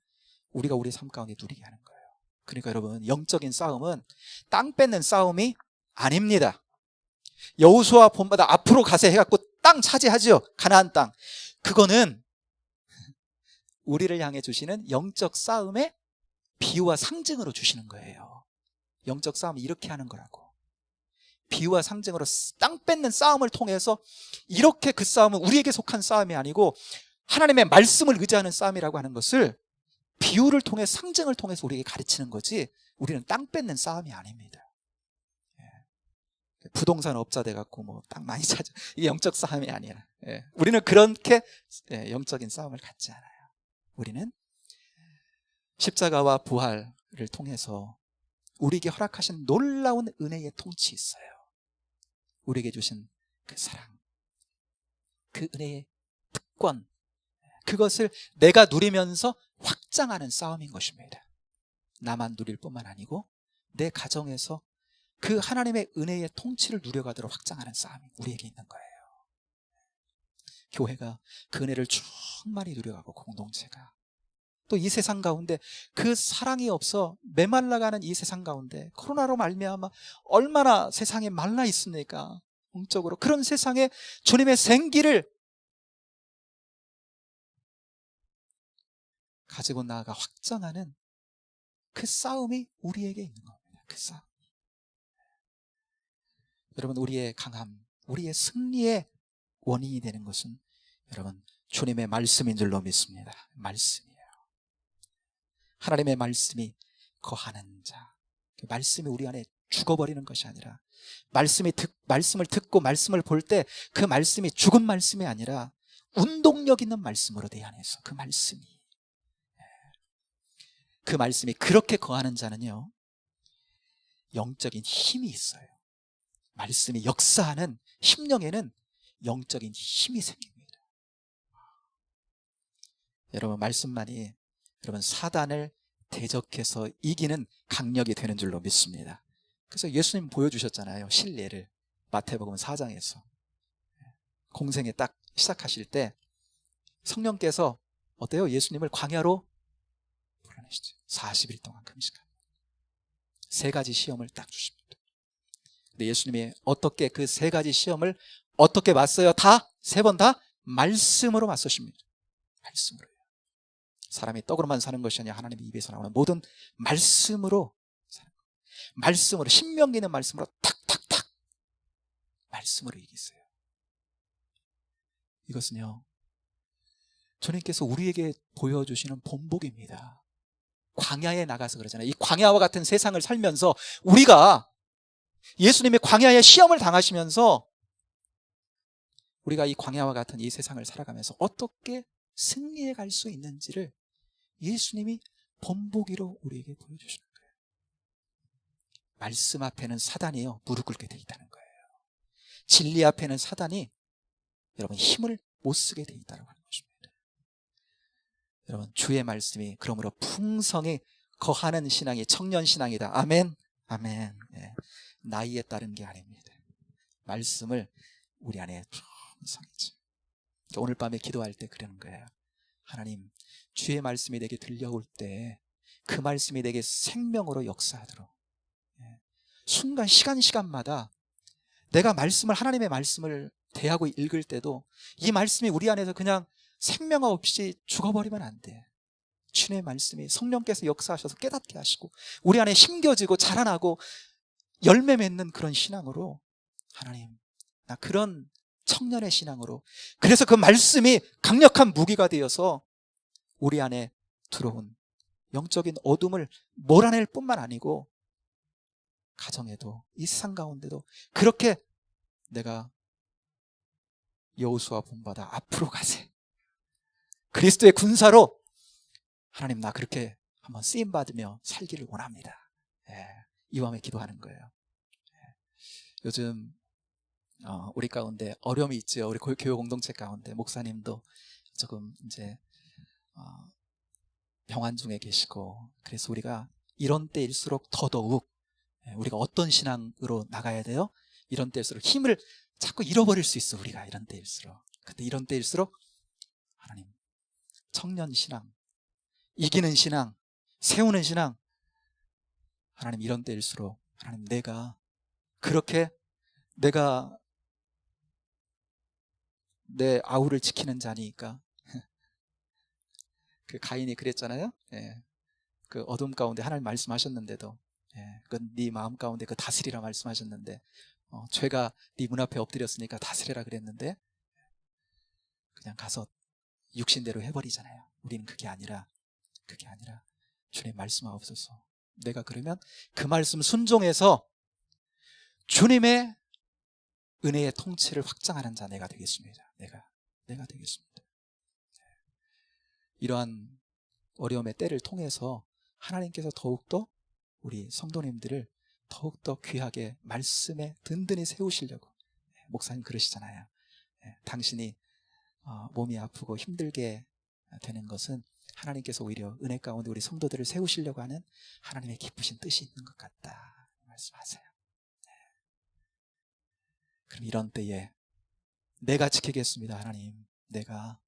우리가 우리 삶 가운데 누리게 하는 거예요. 그러니까 여러분, 영적인 싸움은 땅 뺏는 싸움이 아닙니다. 여호수아 본마다 앞으로 가세 해갖고 땅 차지하죠. 가나안 땅. 그거는 우리를 향해 주시는 영적 싸움의 비유와 상징으로 주시는 거예요. 영적 싸움이 이렇게 하는 거라고. 비유와 상징으로 땅 뺏는 싸움을 통해서 이렇게 그 싸움은 우리에게 속한 싸움이 아니고 하나님의 말씀을 의지하는 싸움이라고 하는 것을 비유를 통해, 상징을 통해서 우리에게 가르치는 거지, 우리는 땅 뺏는 싸움이 아닙니다. 부동산 업자 돼갖고 뭐 땅 많이 찾아, 이게 영적 싸움이 아니야. 우리는 그렇게 영적인 싸움을 갖지 않아요. 우리는 십자가와 부활을 통해서 우리에게 허락하신 놀라운 은혜의 통치 있어요. 우리에게 주신 그 사랑, 그 은혜의 특권, 그것을 내가 누리면서 확장하는 싸움인 것입니다. 나만 누릴 뿐만 아니고 내 가정에서 그 하나님의 은혜의 통치를 누려가도록 확장하는 싸움이 우리에게 있는 거예요. 교회가 그 은혜를 충만히 누려가고, 공동체가 또 이 세상 가운데 그 사랑이 없어 메말라가는 이 세상 가운데 코로나로 말미암아 얼마나 세상에 말라 있습니까? 영적으로 그런 세상에 주님의 생기를 가지고 나아가 확장하는 그 싸움이 우리에게 있는 겁니다. 그 싸움. 여러분, 우리의 강함, 우리의 승리의 원인이 되는 것은 여러분 주님의 말씀인 줄로 믿습니다. 말씀이에요. 하나님의 말씀이 거하는 자, 그 말씀이 우리 안에 죽어버리는 것이 아니라, 말씀을 듣고 말씀을 볼 때 그 말씀이 죽은 말씀이 아니라 운동력 있는 말씀으로 내 안에서 그 말씀이 그렇게 거하는 자는요 영적인 힘이 있어요. 말씀이 역사하는 심령에는 영적인 힘이 생깁니다. 여러분, 말씀만이 여러분 사단을 대적해서 이기는 강력이 되는 줄로 믿습니다. 그래서 예수님 보여주셨잖아요, 실례를. 마태복음 4장에서 공생에 딱 시작하실 때 성령께서 어때요? 예수님을 광야로 불러내시죠. 40일 동안 금식합니다. 3가지 시험을 딱 주십니다. 근데 예수님이 어떻게 그 3가지 시험을 어떻게 맞서요? 다 세 번 다 말씀으로 맞서십니다. 말씀으로요. 사람이 떡으로만 사는 것이 아니라 하나님의 입에서 나오는 모든 말씀으로 사는 거예요. 말씀으로, 신명기는 말씀으로 탁탁탁 말씀으로 이기세요. 이것은요, 주님께서 우리에게 보여주시는 본보기입니다. 광야에 나가서 그러잖아요. 이 광야와 같은 세상을 살면서 우리가 예수님의 광야의 시험을 당하시면서 우리가 이 광야와 같은 이 세상을 살아가면서 어떻게 승리해 갈 수 있는지를 예수님이 본보기로 우리에게 보여주시는 거예요. 말씀 앞에는 사단이요, 무릎 꿇게 돼 있다는 거예요. 진리 앞에는 사단이 여러분 힘을 못 쓰게 돼 있다는 것입니다. 여러분, 주의 말씀이 그러므로 풍성히 거하는 신앙이 청년 신앙이다. 아멘. 아멘. 네. 나이에 따른 게 아닙니다. 말씀을 우리 안에 풍성히지. 오늘 밤에 기도할 때 그러는 거예요. 하나님, 주의 말씀이 내게 들려올 때 그 말씀이 내게 생명으로 역사하도록, 순간 시간마다 내가 말씀을, 하나님의 말씀을 대하고 읽을 때도 이 말씀이 우리 안에서 그냥 생명 없이 죽어버리면 안 돼. 주의 말씀이 성령께서 역사하셔서 깨닫게 하시고 우리 안에 심겨지고 자라나고 열매 맺는 그런 신앙으로, 하나님, 나 그런 청년의 신앙으로, 그래서 그 말씀이 강력한 무기가 되어서 우리 안에 들어온 영적인 어둠을 몰아낼 뿐만 아니고 가정에도, 이 세상 가운데도 그렇게 내가 여호수아 본받아 앞으로 가세, 그리스도의 군사로 하나님, 나 그렇게 한번 쓰임받으며 살기를 원합니다. 이 밤에 기도하는 거예요. 요즘 우리 가운데 어려움이 있죠. 우리 교회 공동체 가운데 목사님도 조금 이제 병환 중에 계시고, 그래서 우리가 이런 때일수록 더더욱 우리가 어떤 신앙으로 나가야 돼요? 이런 때일수록 힘을 자꾸 잃어버릴 수 있어. 우리가 이런 때일수록. 근데 이런 때일수록 하나님, 청년 신앙, 이기는 신앙, 세우는 신앙, 하나님, 이런 때일수록 하나님, 내가 그렇게 내가 내 아우를 지키는 자니까. 그 가인이 그랬잖아요. 그 어둠 가운데 하나님 말씀하셨는데도, 그건 네 마음 가운데 그 다스리라 말씀하셨는데, 죄가 네 문 앞에 엎드렸으니까 다스리라 그랬는데 그냥 가서 육신대로 해버리잖아요. 우리는 그게 아니라 주님 말씀하옵소서. 내가 그러면 그 말씀 순종해서 주님의 은혜의 통치를 확장하는 자 내가 되겠습니다. 내가 되겠습니다. 이러한 어려움의 때를 통해서 하나님께서 더욱더 우리 성도님들을 더욱더 귀하게 말씀에 든든히 세우시려고, 목사님 그러시잖아요. 당신이 몸이 아프고 힘들게 되는 것은 하나님께서 오히려 은혜 가운데 우리 성도들을 세우시려고 하는 하나님의 기쁘신 뜻이 있는 것 같다 말씀하세요. 그럼 이런 때에 내가 지키겠습니다. 하나님, 내가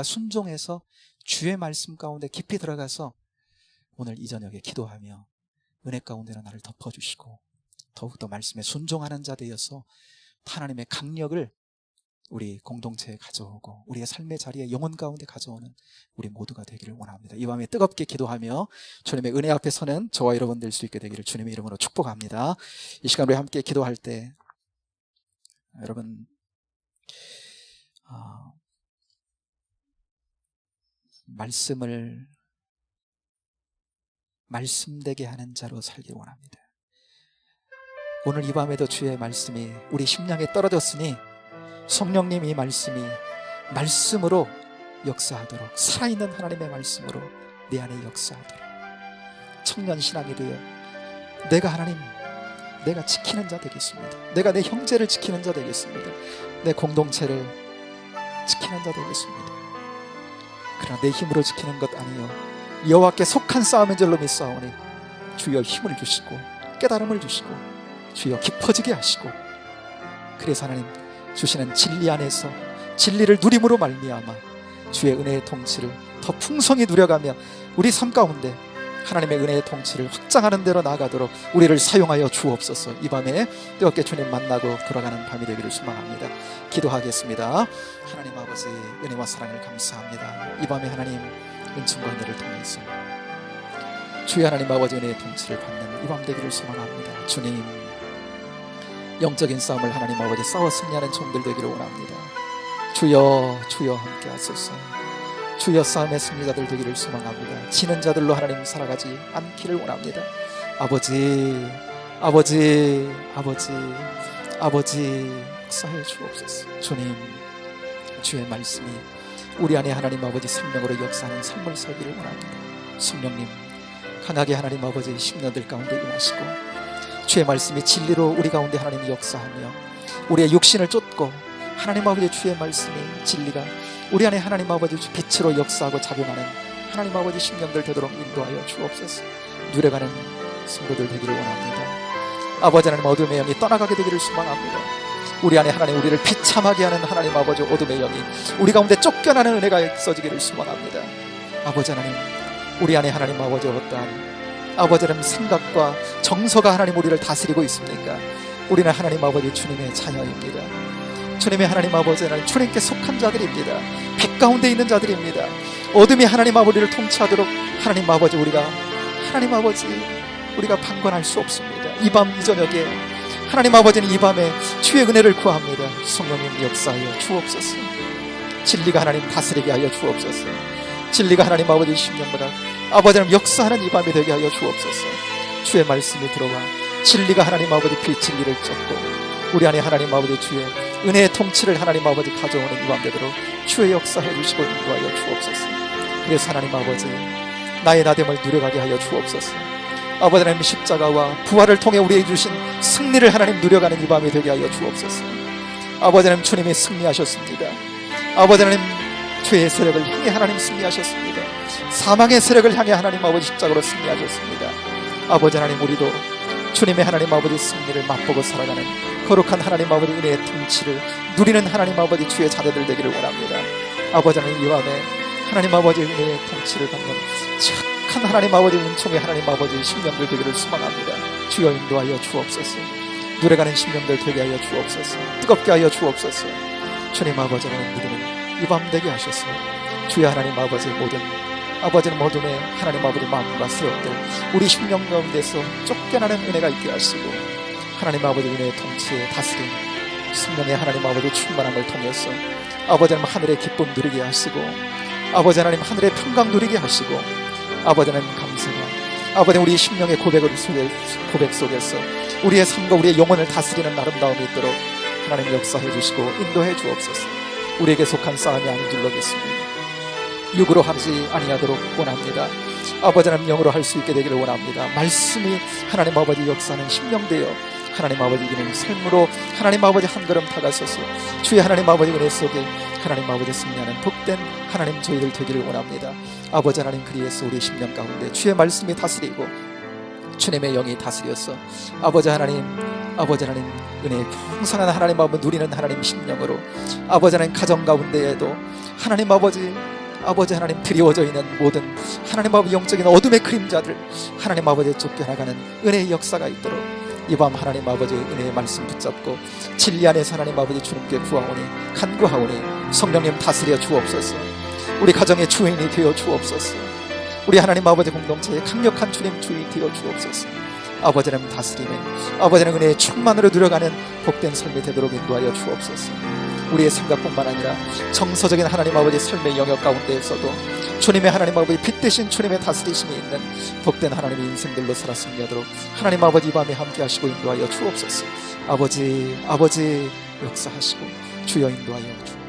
순종해서 주의 말씀 가운데 깊이 들어가서 오늘 이 저녁에 기도하며 은혜 가운데로 나를 덮어주시고 더욱더 말씀에 순종하는 자 되어서 하나님의 강력을 우리 공동체에 가져오고 우리의 삶의 자리에 영혼 가운데 가져오는 우리 모두가 되기를 원합니다. 이 밤에 뜨겁게 기도하며 주님의 은혜 앞에 서는 저와 여러분 될 수 있게 되기를 주님의 이름으로 축복합니다. 이 시간 우리 함께 기도할 때 여러분 말씀을 말씀되게 하는 자로 살기 원합니다. 오늘 이 밤에도 주의 말씀이 우리 심령에 떨어졌으니 성령님 이 말씀이 말씀으로 역사하도록, 살아있는 하나님의 말씀으로 내 안에 역사하도록, 청년 신앙이 되어 내가 지키는 자 되겠습니다. 내가 내 형제를 지키는 자 되겠습니다. 내 공동체를 지키는 자 되겠습니다. 그러나 내 힘으로 지키는 것 아니요 여호와께 속한 싸움인 줄로 믿사오니 주여 힘을 주시고 깨달음을 주시고 주여 깊어지게 하시고, 그래서 하나님 주시는 진리 안에서 진리를 누림으로 말미암아 주의 은혜의 통치를 더 풍성히 누려가며 우리 삶 가운데 하나님의 은혜의 통치를 확장하는 대로 나아가도록 우리를 사용하여 주옵소서. 이 밤에 뜨겁게 주님 만나고 돌아가는 밤이 되기를 소망합니다. 기도하겠습니다. 하나님 아버지 은혜와 사랑을 감사합니다. 이 밤에 하나님 은총과 은혜를 통해서 주의 하나님 아버지 은혜의 통치를 받는 이 밤 되기를 소망합니다. 주님, 영적인 싸움을 하나님 아버지 싸워 승리하는 종들 되기를 원합니다. 주여 주여 함께 하소서. 주여 싸움의 승리자들 되기를 소망합니다. 지는 자들로 하나님 살아가지 않기를 원합니다. 아버지 아버지 아버지 아버지 역사해 주옵소서. 주님, 주의 말씀이 우리 안에 하나님 아버지 생명으로 역사하는 삶을 살기를 원합니다. 성령님 강하게 하나님 아버지 심령들 가운데 임하시고 주의 말씀이 진리로 우리 가운데 하나님이 역사하며 우리의 육신을 쫓고 하나님 아버지 주의 말씀이 진리가 우리 안에 하나님 아버지 빛으로 역사하고 작용하는 하나님 아버지 심령들 되도록 인도하여 주옵소서. 누려가는 성도들 되기를 원합니다. 아버지 하나님 어둠의 영이 떠나가게 되기를 소망합니다. 우리 안에 하나님 우리를 비참하게 하는 하나님 아버지 어둠의 영이 우리 가운데 쫓겨나는 은혜가 있어지기를 소망합니다. 아버지 하나님 우리 안에 하나님 아버지 어떠한 아버지 하나님 생각과 정서가 하나님 우리를 다스리고 있습니까? 우리는 하나님 아버지 주님의 자녀입니다. 주님의 하나님 아버지 하나님 주님께 속한 자들입니다. 빛 가운데 있는 자들입니다. 어둠이 하나님 아버지를 통치하도록 하나님 아버지 우리가 하나님 아버지 우리가 방관할 수 없습니다. 이 밤 이 저녁에 하나님 아버지는 이 밤에 주의 은혜를 구합니다. 성령님 역사하여 주옵소서. 진리가 하나님 다스리게 하여 주옵소서. 진리가 하나님 아버지 심령보다 아버지 하나님 역사하는 이 밤이 되게 하여 주옵소서. 주의 말씀이 들어와 진리가 하나님 아버지 빛 진리를 쫓고 우리 안에 하나님 아버지 주의 은혜의 통치를 하나님 아버지 가져오는 이 밤 되도록 주의 역사해 주시고 인도하여 주옵소서. 그래서 하나님 아버지 나의 나됨을 누려가게 하여 주옵소서. 아버지 하나님 십자가와 부활을 통해 우리에게 주신 승리를 하나님 누려가는 이 밤이 되게 하여 주옵소서. 아버지 하나님 주님이 승리하셨습니다. 아버지 하나님 죄의 세력을 향해 하나님 승리하셨습니다. 사망의 세력을 향해 하나님 아버지 십자가로 승리하셨습니다. 아버지 하나님 우리도 주님의 하나님 아버지 승리를 맛보고 살아가는 거룩한 하나님 아버지 은혜의 통치를 누리는 하나님 아버지 주의 자녀들 되기를 원합니다. 아버지 하나님 이 밤에 하나님 아버지 은혜의 통치를 받는 착한 하나님 아버지 은총의 하나님 아버지 심령들 되기를 소망합니다. 주여 인도하여 주옵소서. 누려가는 심령들 되게 하여 주옵소서. 뜨겁게 하여 주옵소서. 주님 아버지 하나님 믿음은 이 밤 되게 하셔서 주의 하나님 아버지 모든 아버지는 어둠의 하나님 아버지 마음과 세력들 우리 심령 가운데서 쫓겨나는 은혜가 있게 하시고 하나님 아버지 은혜의 통치에 다스린 성령의 하나님 아버지 충만함을 통해서 아버지 하나님 하늘의 기쁨 누리게 하시고 아버지 하나님 하늘의 평강 누리게 하시고 아버지 하나님 감사가 아버지 우리 심령의 고백 속에서 우리의 삶과 우리의 영혼을 다스리는 아름다움이 있도록 하나님 역사해 주시고 인도해 주옵소서. 우리에게 속한 싸움이 아닌 줄로 믿습니다. 육으로 하지 아니하도록 원합니다. 아버지 하나님 영으로 할 수 있게 되기를 원합니다. 말씀이 하나님 아버지 역사는 심령되어 하나님 아버지 이기는 삶으로 하나님 아버지 한 걸음 다가서서 주의 하나님 아버지 은혜 속에 하나님 아버지 승리하는 복된 하나님 저희들 되기를 원합니다. 아버지 하나님 그리에서 우리 심령 가운데 주의 말씀이 다스리고 주님의 영이 다스려서 아버지 하나님 은혜의 풍성한 하나님 아버지 누리는 하나님 심령으로 아버지 하나님 가정 가운데에도 하나님 아버지 하나님 드리워져 있는 모든 하나님 아버지 영적인 어둠의 그림자들 하나님 아버지 쫓겨나가는 은혜의 역사가 있도록 이 밤 하나님 아버지 은혜의 말씀 붙잡고 진리 안에서 하나님 아버지 주님께 구하오니 간구하오니 성령님 다스려 주옵소서. 우리 가정의 주인이 되어 주옵소서. 우리 하나님 아버지 공동체의 강력한 주님 주인이 되어 주옵소서. 아버지 하나님 다스리는 아버지 하나님 은혜의 충만으로 누려가는 복된 삶이 되도록 인도하여 주옵소서. 우리의 생각뿐만 아니라 정서적인 하나님 아버지 삶의 영역 가운데에서도 주님의 하나님 아버지 빛 대신 주님의 다스리심이 있는 복된 하나님의 인생들로 살아 승리하도록 하나님 아버지 이 밤에 함께 하시고 인도하여 주옵소서. 아버지 역사하시고 주여 인도하여 주옵소서.